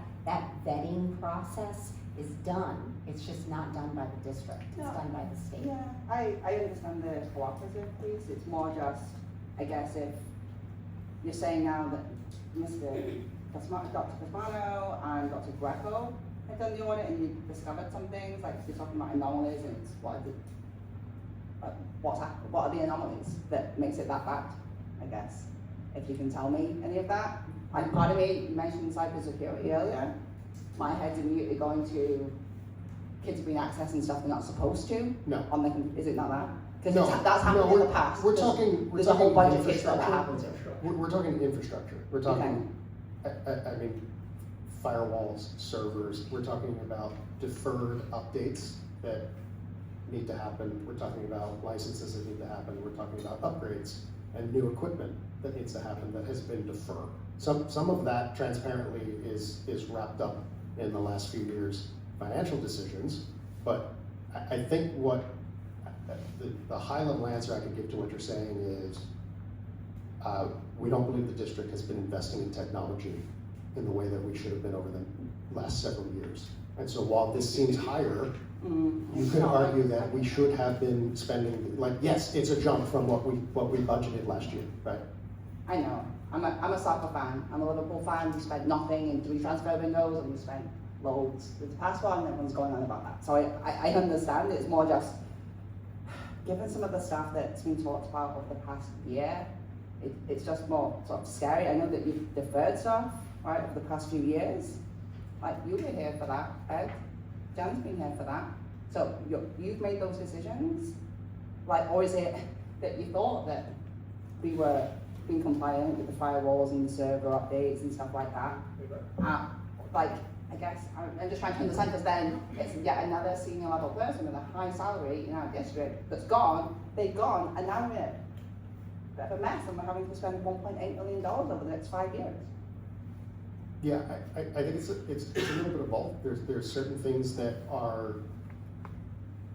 vetting process is done. It's just not done by the district, it's done by the state. Yeah, I understand the cooperative piece. It's more just, I guess, if you're saying now that Dr. Casmano and Dr. Greco had done the audit and you discovered some things, like you're talking about anomalies, and it's what are the anomalies that makes it that bad, I guess, if you can tell me any of that. And part of me, you mentioned cybersecurity earlier, my head's immediately going to kids being accessing stuff they're not supposed to. No. Is it not that? Because No, that's happened in the past. We're There's- talking There's a whole bunch of kids that infrastructure. happens to. We're talking infrastructure. We're talking, I mean, firewalls, servers. We're talking about deferred updates that need to happen. We're talking about licenses that need to happen. We're talking about upgrades and new equipment that needs to happen that has been deferred. Some of that transparently is wrapped up in the last few years' financial decisions, but I think what the high level answer I could give to what you're saying is we don't believe the district has been investing in technology in the way that we should have been over the last several years. And so while this seems higher, you could argue that we should have been spending, like, yes, it's a jump from what we budgeted last year, right? I know. I'm a soccer fan. I'm a Liverpool fan. We spent nothing in 3 transfer windows, and we spent loads with the past one, and everyone's going on about that. So I understand. It's more just, given some of the stuff that's been talked about over the past year, it's just more sort of scary. I know that you've deferred stuff, right, over the past few years. Like, you were here for that, Ed. Jan's been here for that. So you've made those decisions? Like, or is it that you thought that we were being compliant with the firewalls and the server updates and stuff like that? Like, I guess, I'm just trying to understand, because then it's yet another senior level person with a high salary in our district that's gone, they've gone, and now we're in a bit of a mess, and we're having to spend $1.8 million over the next 5 years. Yeah, I think it's a little bit of both. There's certain things that are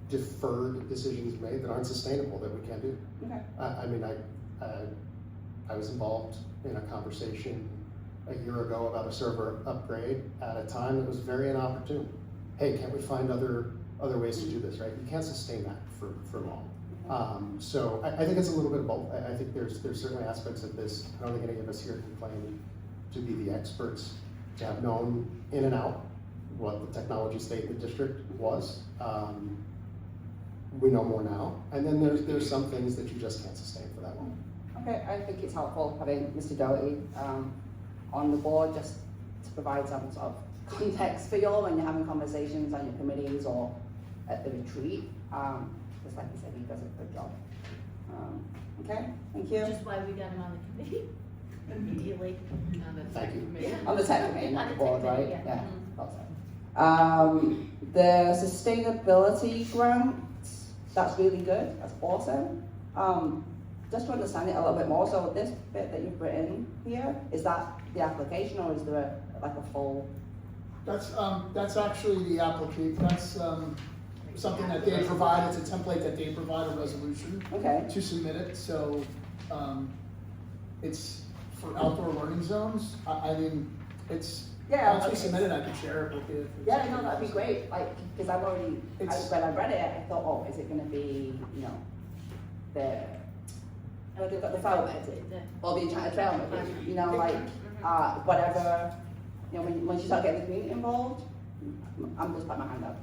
deferred decisions made that aren't sustainable that we can't do. Okay. I mean, I was involved in a conversation a year ago about a server upgrade at a time that was very inopportune. Hey, can't we find other ways to do this, right? You can't sustain that for long. So I think it's a little bit of both. I think there's certainly aspects of this. I don't think any of us here can claim to be the experts, to have known in and out what the technology state in the district was. We know more now. And then there's some things that you just can't sustain for that long. Okay, I think it's helpful having Mr. Doherty on the board, just to provide some sort of context for you all when you're having conversations on your committees or at the retreat. Just like you said, he does a good job. Okay, thank you. Which is why we got him on the committee immediately. Thank you. On the tech committee, not On the the board, tech right? committee, Yeah. Mhm. Thought so. The sustainability grant, that's really good, that's awesome. Just to understand it a little bit more, so this bit that you've written here, is that the application or is there like a full? That's actually the applicant, that's, something that they provide, it's a template that they provide, a resolution Okay. to submit it, so, it's for outdoor learning zones. I mean, it's, Yeah, once we okay. submit it, I can share it with you. if it's- Yeah, no, that'd be great, like, because I've already, It's- when I read it, I thought, oh, is it gonna be, you know, the file, or the enchanted trail, maybe, you know, like, whatever, you know, when you start getting the community involved, I'm just putting my hand up.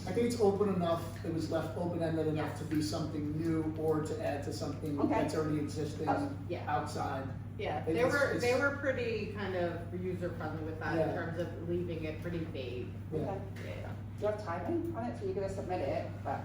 I think it's open enough, it was left open-ended enough to be something new or to add to something Okay. that's already existing Yeah. outside. Yeah, It they is- were, they it's- were pretty kind of user-friendly with that in Yeah. terms of leaving it pretty vague. Yeah. Okay. Yeah. Do you have timing on it, so you're gonna submit it, but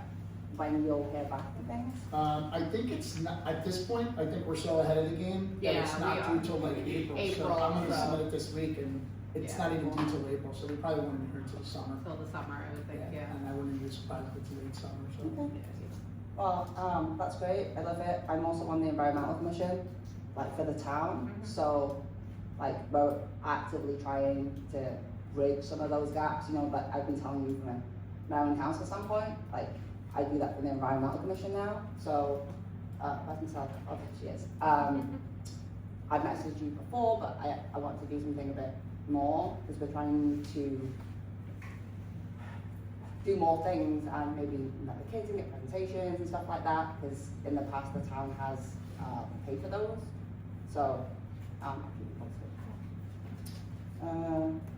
when you'll hear back from things? I think it's not, at this point, I think we're so ahead of the game that it's Yeah, not we due are. till like April, so April, I'm gonna so- submit it this week and it's Yeah. not even due till April, so we probably won't even hear until summer. Till the summer, I would think, yeah. And I wouldn't be surprised if it's late summer, so. Okay. Well, that's great, I love it. I'm also on the environmental commission, like for the town, so like we're actively trying to bridge some of those gaps, you know, like I've been telling you from a Maryland Council standpoint, like I do that for the environmental commission now, so, that's myself, oh, there she is. I've messaged you before, but I want to do something a bit more, because we're trying to do more things and maybe invite the kids and get presentations and stuff like that, because in the past the town has paid for those. So, I'll keep you posted.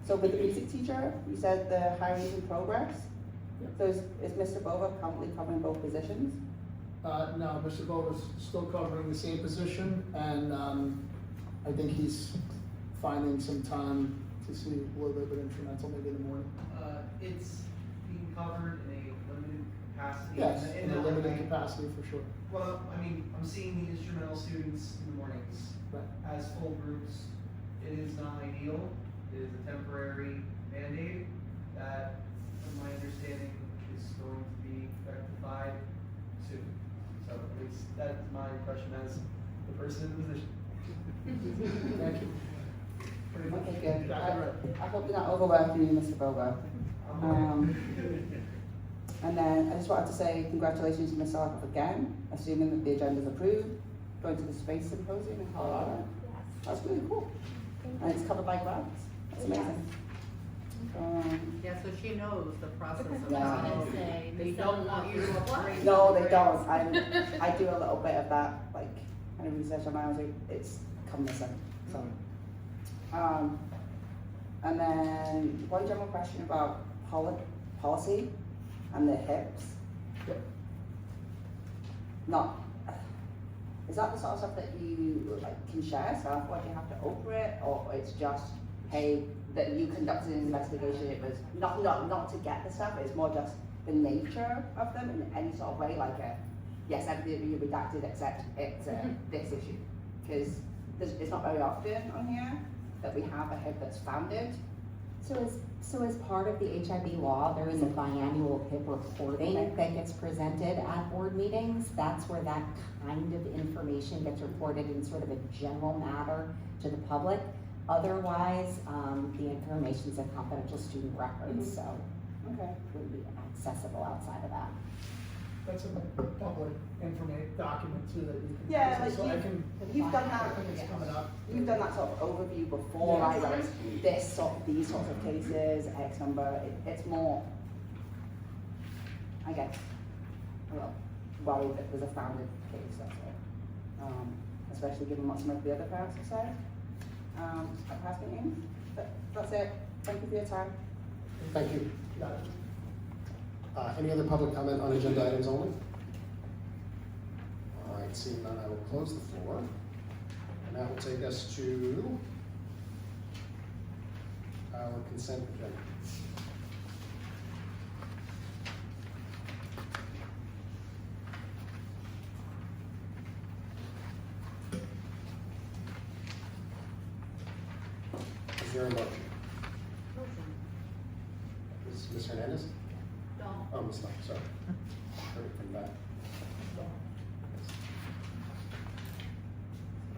So with the music teacher, you said the hiring is in progress. So is Mr. Bova currently covering both positions? No, Mr. Bova's still covering the same position, and I think he's finding some time to see a little bit of instrumental maybe in the morning. It's being covered in a limited capacity. Yes, and in a limited capacity for sure. Well, I mean, I'm seeing the instrumental students in the mornings Right. as full groups. It is not ideal. It is a temporary mandate that, from my understanding, is going to be rectified soon. So at least that's my impression as the person in the position. Thank you. Okay, good. Exactly right. I hope you're not overworking you, Mr. Bova. And then I just wanted to say congratulations to Ms. Arthur again, assuming that the agenda is approved, going to the Space Symposium in Colorado. That's really cool. And it's covered by grants. That's amazing. Yeah, so she knows the process of Yeah. how they don't want you to apply. No, they don't. I do a little bit of that, like, kind of research on my own. It's cognizant. So, and then one general question about policy and the hips. Yep. Not. Is that the sort of stuff that you like can share? So, what do you have to open it, or it's just, hey, that you conducted an investigation? It was not to get the stuff. It's more just the nature of them in any sort of way, like a yes, everything you redacted except it's this issue, because it's not very often on here that we have a HIP that's founded. So as part of the HIB law, there is a biannual HIP reporting that gets presented at board meetings. That's where that kind of information gets reported in sort of a general matter to the public. Otherwise, the information is a confidential student record, so Okay. it wouldn't be accessible outside of that. That's a public information document too that you can. Yeah, access. like So I can. you've done that. I think it's coming up. You've done that sort of overview before, Yeah. right? Where it's these sorts of cases, X number. It's more, I guess, well, worried that there's a founded case. That's all. Especially given what some of the other parents have said at past meetings. But that's it. Thank you for your time. Thank you. Got it. Any other public comment on agenda items only? All right, seeing none, I will close the floor. And that will take us to our consent agenda. there a motion? Is Ms. Hernandez? Don't. Oh, Ms. Locke, sorry. Heard it from back.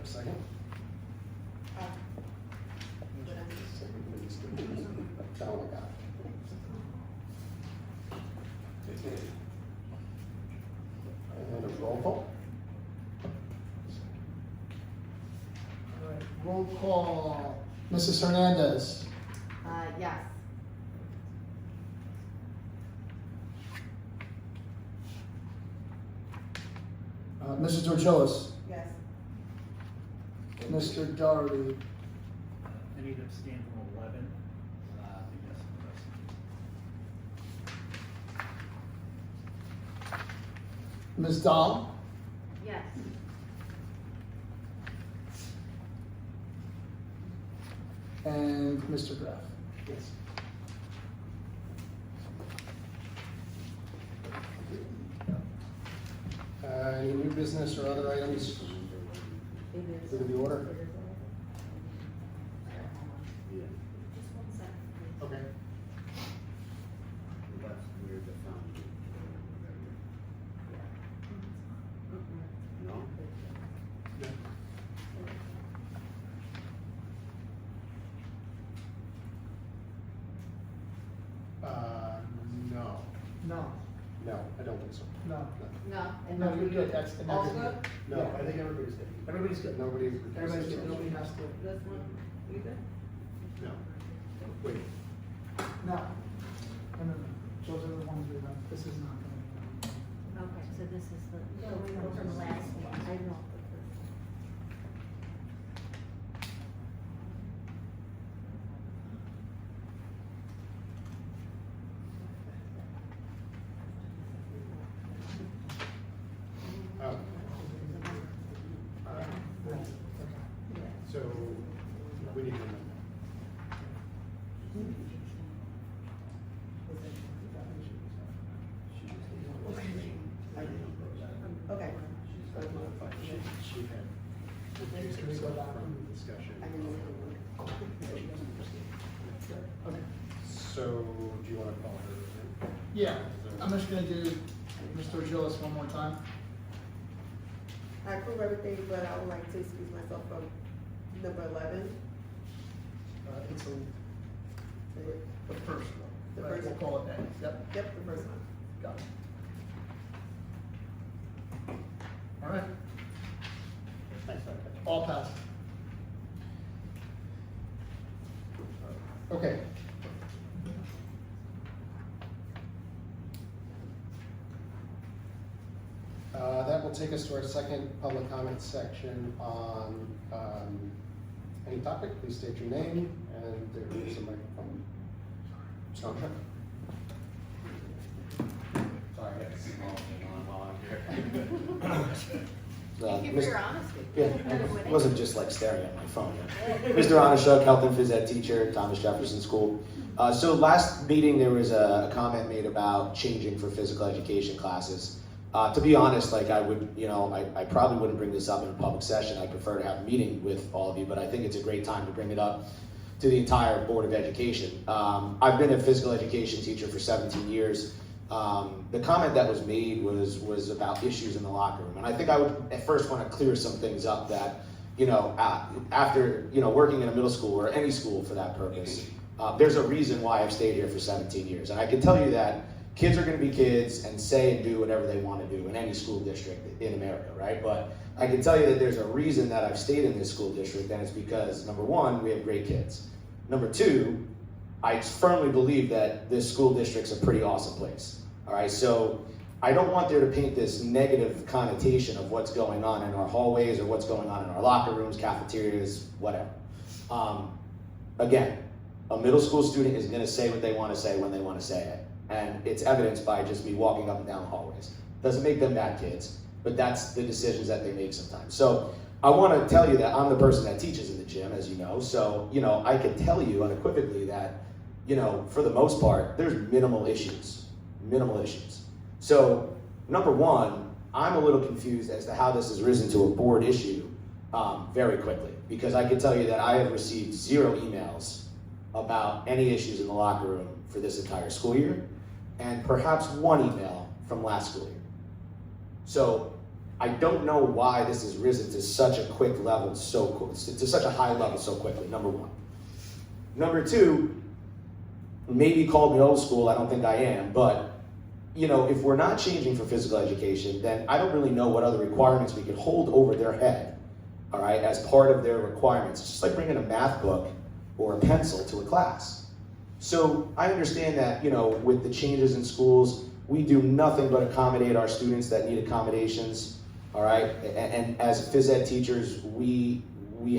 A second? Oh my God. And a roll call? All right, roll call. Mrs. Hernandez. Yes. Mrs. Georgillis. Yes. Mr. Doherty. I need to abstain from 11. I think that's the rest. Ms. Dahl. Yes. And Mr. Graff. Yes. Any new business or other items due to the order? Just one second. Okay. That's where the found. No? No. No. No, I don't think so. No. No. No, you're good, that's the All negative. good? No, I think everybody's good. Everybody's good. Nobody. Everybody's good, nobody has to. This one, you good? No. Wait. No. No. Those are the ones we have. This is not gonna Okay, so this is the one from the last one. I know. Oh. So, we need to amend Okay. She had. Can we go back? From the discussion. Okay. So, do you want to call her? Yeah, I'm just gonna do Mr. Gillis one more time. I approve everything, but I would like to excuse myself from number 11. It's the first one. The Right, first we'll one. call it that. Yep, Yep, the first one. got it. All right, Thanks, okay. all passed. Okay. That will take us to our second public comment section on any topic. Please state your name, and there is a microphone. Schumacher. Sorry, I got the small thing on while I'm here. Thank you for your honesty. Yeah, it wasn't just like staring at my phone. Mr. Onashuk, health and phys ed teacher, Thomas Jefferson School. So last meeting, there was a comment made about changing for physical education classes. To be honest, like I would, I probably wouldn't bring this up in a public session. I prefer to have a meeting with all of you, but I think it's a great time to bring it up to the entire Board of Education. I've been a physical education teacher for 17 years. The comment that was made was about issues in the locker room. And I think I would at first want to clear some things up that, after, working in a middle school or any school for that purpose, there's a reason why I've stayed here for 17 years. And I can tell you that kids are going to be kids and say and do whatever they want to do in any school district in America, right? But I can tell you that there's a reason that I've stayed in this school district, and it's because, number one, we have great kids. Number two, I firmly believe that this school district's a pretty awesome place, all right? So I don't want there to paint this negative connotation of what's going on in our hallways or what's going on in our locker rooms, cafeterias, whatever. Again, a middle school student is gonna say what they wanna say when they wanna say it. And it's evidenced by just me walking up and down the hallways. Doesn't make them bad kids, but that's the decisions that they make sometimes. So I want to tell you that I'm the person that teaches in the gym, as you know. So, I can tell you unequivocally that, for the most part, there's minimal issues. So, number one, I'm a little confused as to how this has risen to a board issue very quickly. Because I can tell you that I have received 0 emails about any issues in the locker room for this entire school year, and perhaps one email from last school year. So I don't know why this has risen to such a quick level to such a high level so quickly, number one. Number two, maybe call me old school, I don't think I am, but you know, if we're not changing for physical education, then I don't really know what other requirements we could hold over their head, all right, as part of their requirements. It's just like bringing a math book or a pencil to a class. So I understand that, you know, with the changes in schools, we do nothing but accommodate our students that need accommodations, all right? And as phys ed teachers, we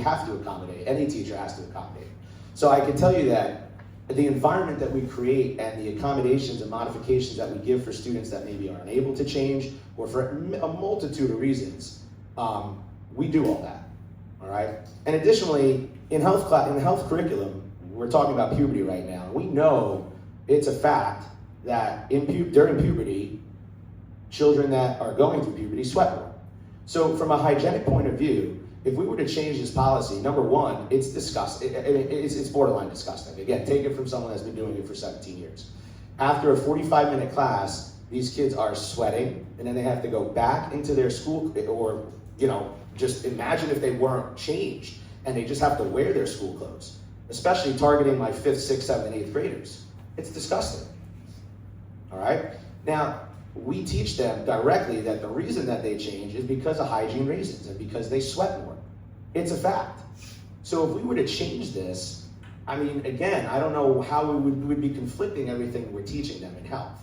have to accommodate. Any teacher has to accommodate. So I can tell you that the environment that we create and the accommodations and modifications that we give for students that maybe are unable to change or for a multitude of reasons, we do all that, all right? And additionally, in health curriculum, we're talking about puberty right now. We know it's a fact that during puberty, children that are going through puberty sweat more. So from a hygienic point of view, if we were to change this policy, number one, it's disgusting. It's borderline disgusting. Again, take it from someone that's been doing it for 17 years. After a 45-minute class, these kids are sweating, and then they have to go back into their school, or, you know, just imagine if they weren't changed, and they just have to wear their school clothes, especially targeting my 5th, 6th, 7th, and 8th graders. It's disgusting, all right? Now, we teach them directly that the reason that they change is because of hygiene reasons and because they sweat more. It's a fact. So if we were to change this, I mean, again, I don't know how we would be conflicting everything we're teaching them in health.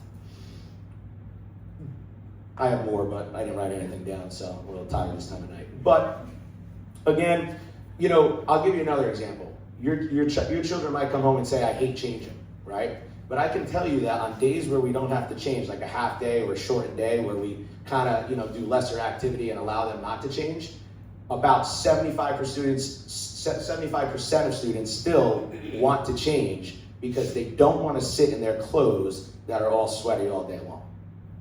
I have more, but I didn't write anything down, so I'm a little tired this time of night. But again, you know, I'll give you another example. Your children might come home and say, I hate changing, right? But I can tell you that on days where we don't have to change, like a half day or a shortened day where we kind of, you know, do lesser activity and allow them not to change, about 75% of students still want to change because they don't want to sit in their clothes that are all sweaty all day long.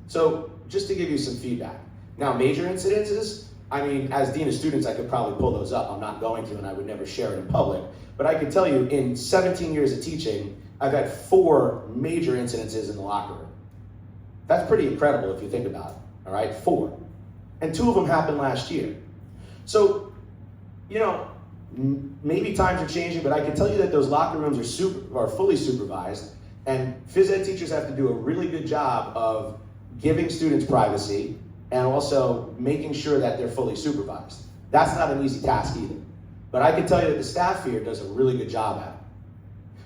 So just to give you some feedback. Now, major incidences, I mean, as Dean of Students, I could probably pull those up. I'm not going to, and I would never share it in public. But I can tell you, in 17 years of teaching, I've had 4 major incidences in the locker room. That's pretty incredible if you think about it, all right? 4. And 2 of them happened last year. So, you know, maybe times are changing, but I can tell you that those locker rooms are fully supervised, and phys ed teachers have to do a really good job of giving students privacy and also making sure that they're fully supervised. That's not an easy task either. But I can tell you that the staff here does a really good job at it.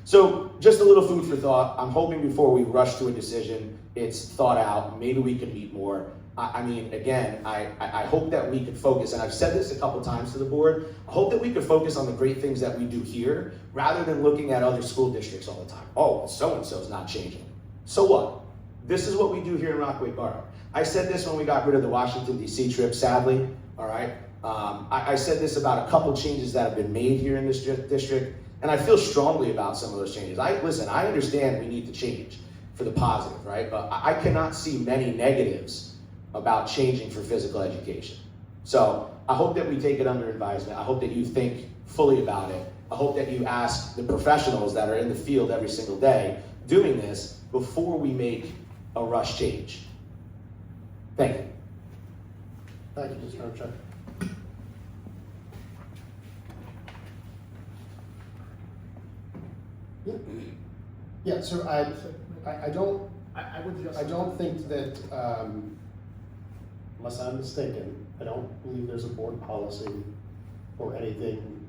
So just a little food for thought. I'm hoping before we rush to a decision, it's thought out. Maybe we can meet more. I mean, again, I hope that we could focus, and I've said this a couple times to the board, I hope that we could focus on the great things that we do here rather than looking at other school districts all the time. Oh, well, so-and-so's not changing. So what? This is what we do here in Rockaway Borough. I said this when we got rid of the Washington, D.C. trip, sadly, all right? I said this about a couple changes that have been made here in this district, and I feel strongly about some of those changes. Listen, I understand we need to change for the positive, right? But I cannot see many negatives about changing for physical education. So I hope that we take it under advisement. I hope that you think fully about it. I hope that you ask the professionals that are in the field every single day doing this before we make a rush change. Thank you. Thank you, Mr. Armstrong. Yeah, so I don't think that, unless I'm mistaken, I don't believe there's a board policy or anything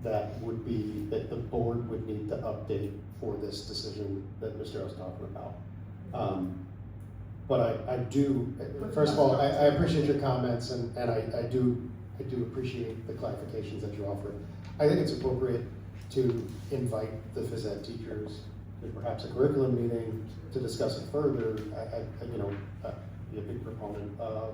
that the board would need to update for this decision that Mr. was talking about. But I do, first of all, I appreciate your comments, and I do appreciate the clarifications that you offered. I think it's appropriate to invite the phys ed teachers to perhaps a curriculum meeting to discuss it further. Be a big proponent of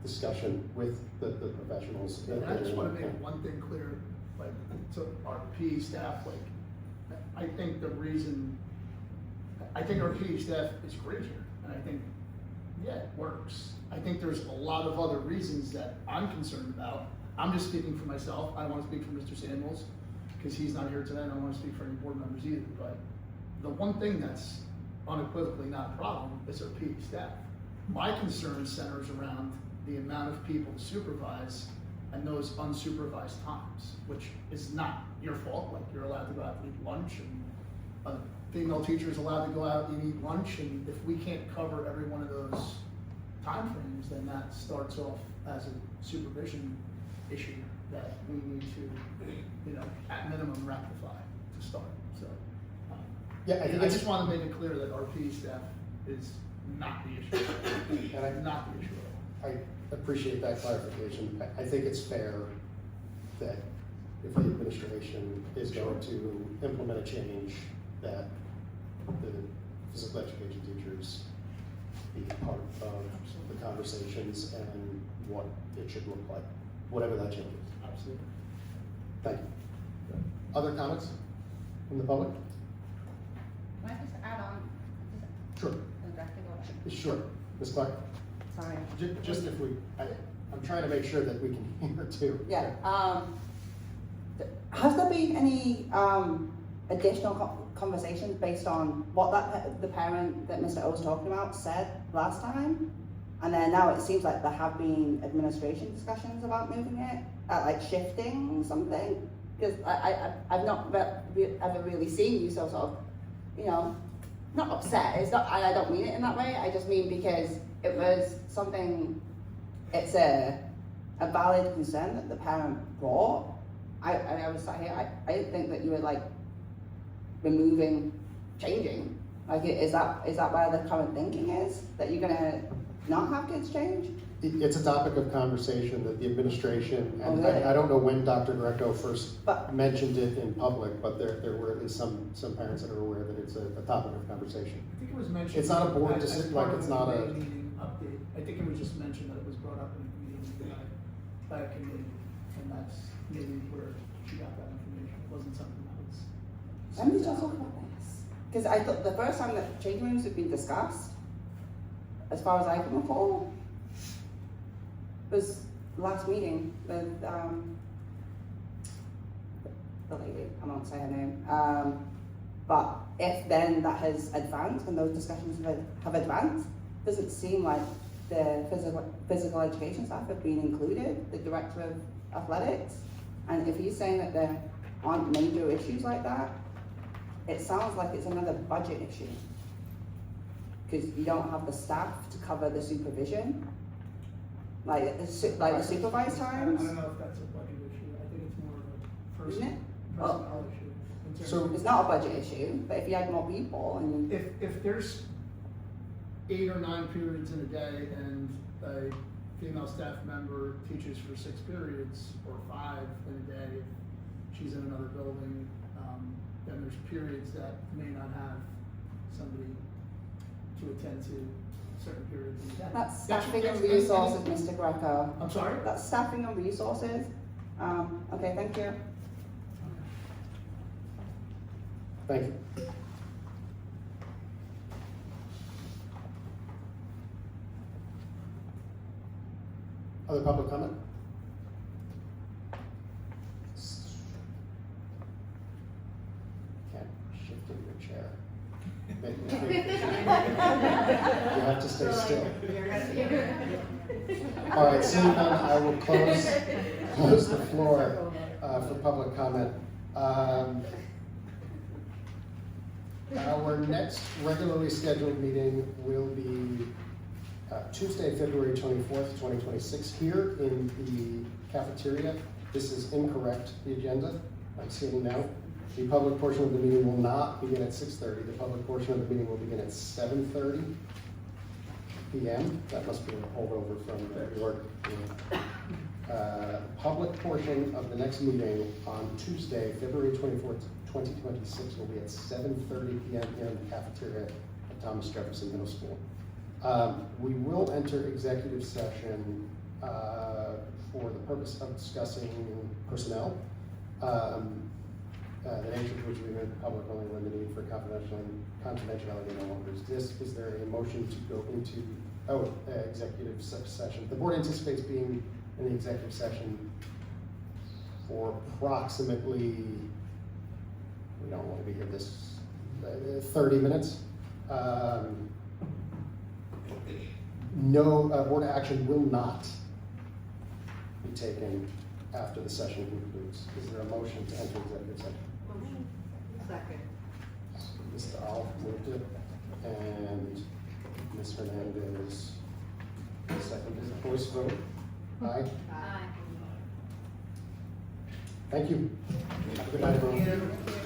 discussion with the professionals. And I just want to make one thing clear, like, to our PE staff, like, I think our PE staff is great here, and I think, yeah, it works. I think there's a lot of other reasons that I'm concerned about. I'm just speaking for myself. I don't want to speak for Mr. Samuels. because he's not here today, and I don't want to speak for any board members either, but the one thing that's unequivocally not a problem is our PE staff. My concern centers around the amount of people to supervise and those unsupervised times, which is not your fault. Like, you're allowed to go out and eat lunch, and a female teacher is allowed to go out and eat lunch, and if we can't cover every one of those timeframes, then that starts off as a supervision issue that we need to, at minimum rectify to start, so. Yeah, I think I it's, just want to make it clear that our PE staff is not the issue, and not the issue at all. I appreciate that clarification. I think it's fair that if the administration is going to implement a change, that the physical education teachers be part of the conversations and what it should look like, whatever that change is. Absolutely. Thank you. Other comments from the public? Can I just add on? Sure. Sure. Ms. Clark? Sorry. Just if we, I'm trying to make sure that we can hear too. Yeah, has there been any, additional conversations based on what the parent that Mr. O was talking about said last time? And then now it seems like there have been administration discussions about moving it, like shifting something? Because I've not ever really seen you so sort of, not upset, it's not, and I don't mean it in that way, I just mean because it was something, it's a valid concern that the parent brought. I was sat here, I didn't think that you were like changing. Like, is that where the current thinking is? That you're gonna not have kids change? It's a topic of conversation that the administration, and really? I don't know when Dr. Greco first mentioned it in public, but there were at least some parents that are aware that it's a topic of conversation. I think it was mentioned. It's not a board as decision, part like of it's the not a. committee meeting update. I think it was just mentioned that it was brought up in a meeting by a committee, and that's maybe where she got that information. It wasn't something that was. When did y'all talk about this? Because I thought the first time that change rooms had been discussed, as far as I can recall, was last meeting with the lady, I won't say her name. But if then that has advanced and those discussions have advanced, doesn't seem like the physical education staff have been included, the director of athletics. And if he's saying that there aren't major issues like that, it sounds like it's another budget issue. Because you don't have the staff to cover the supervision, like the supervised times. I don't know if that's a budget issue. I think it's more of a Isn't it? personnel issue. So it's not a budget issue, but if you had more people and if there's 8 or 9 periods in a day and a female staff member teaches for 6 periods or 5 in a day, if she's in another building, then there's periods that may not have somebody to attend to certain periods in the day. that's staffing and resources, Mr. Greco. I'm sorry? That's staffing and resources. Okay, thank you. Thank you. Other public comment? Can't shift in your chair. Make me think. You have to stay still. All right, seeing none, I will close the floor for public comment. Our next regularly scheduled meeting will be Tuesday, February 24th, 2026, here in the cafeteria. This is incorrect, the agenda, I'm seeing now. The public portion of the meeting will not begin at 6:30. The public portion of the meeting will begin at 7:30 p.m. That must be a holdover from your public portion of the next meeting on Tuesday, February 24th, 2026 will be at 7:30 p.m. here in the cafeteria at Thomas Jefferson Middle School. We will enter executive session for the purpose of discussing personnel, the nature of which we heard the public only when the need for confidentiality no longer exists. Is there a motion to go into executive session? The board anticipates being in the executive session for approximately we don't want to be here this 30 minutes. No, board action will not be taken after the session concludes. Is there a motion to enter executive session? Motion. Second. Mr. Al moved it, and Ms. Hernandez seconded. Voice vote. Aye. Aye. Thank you. Have a good night, everyone.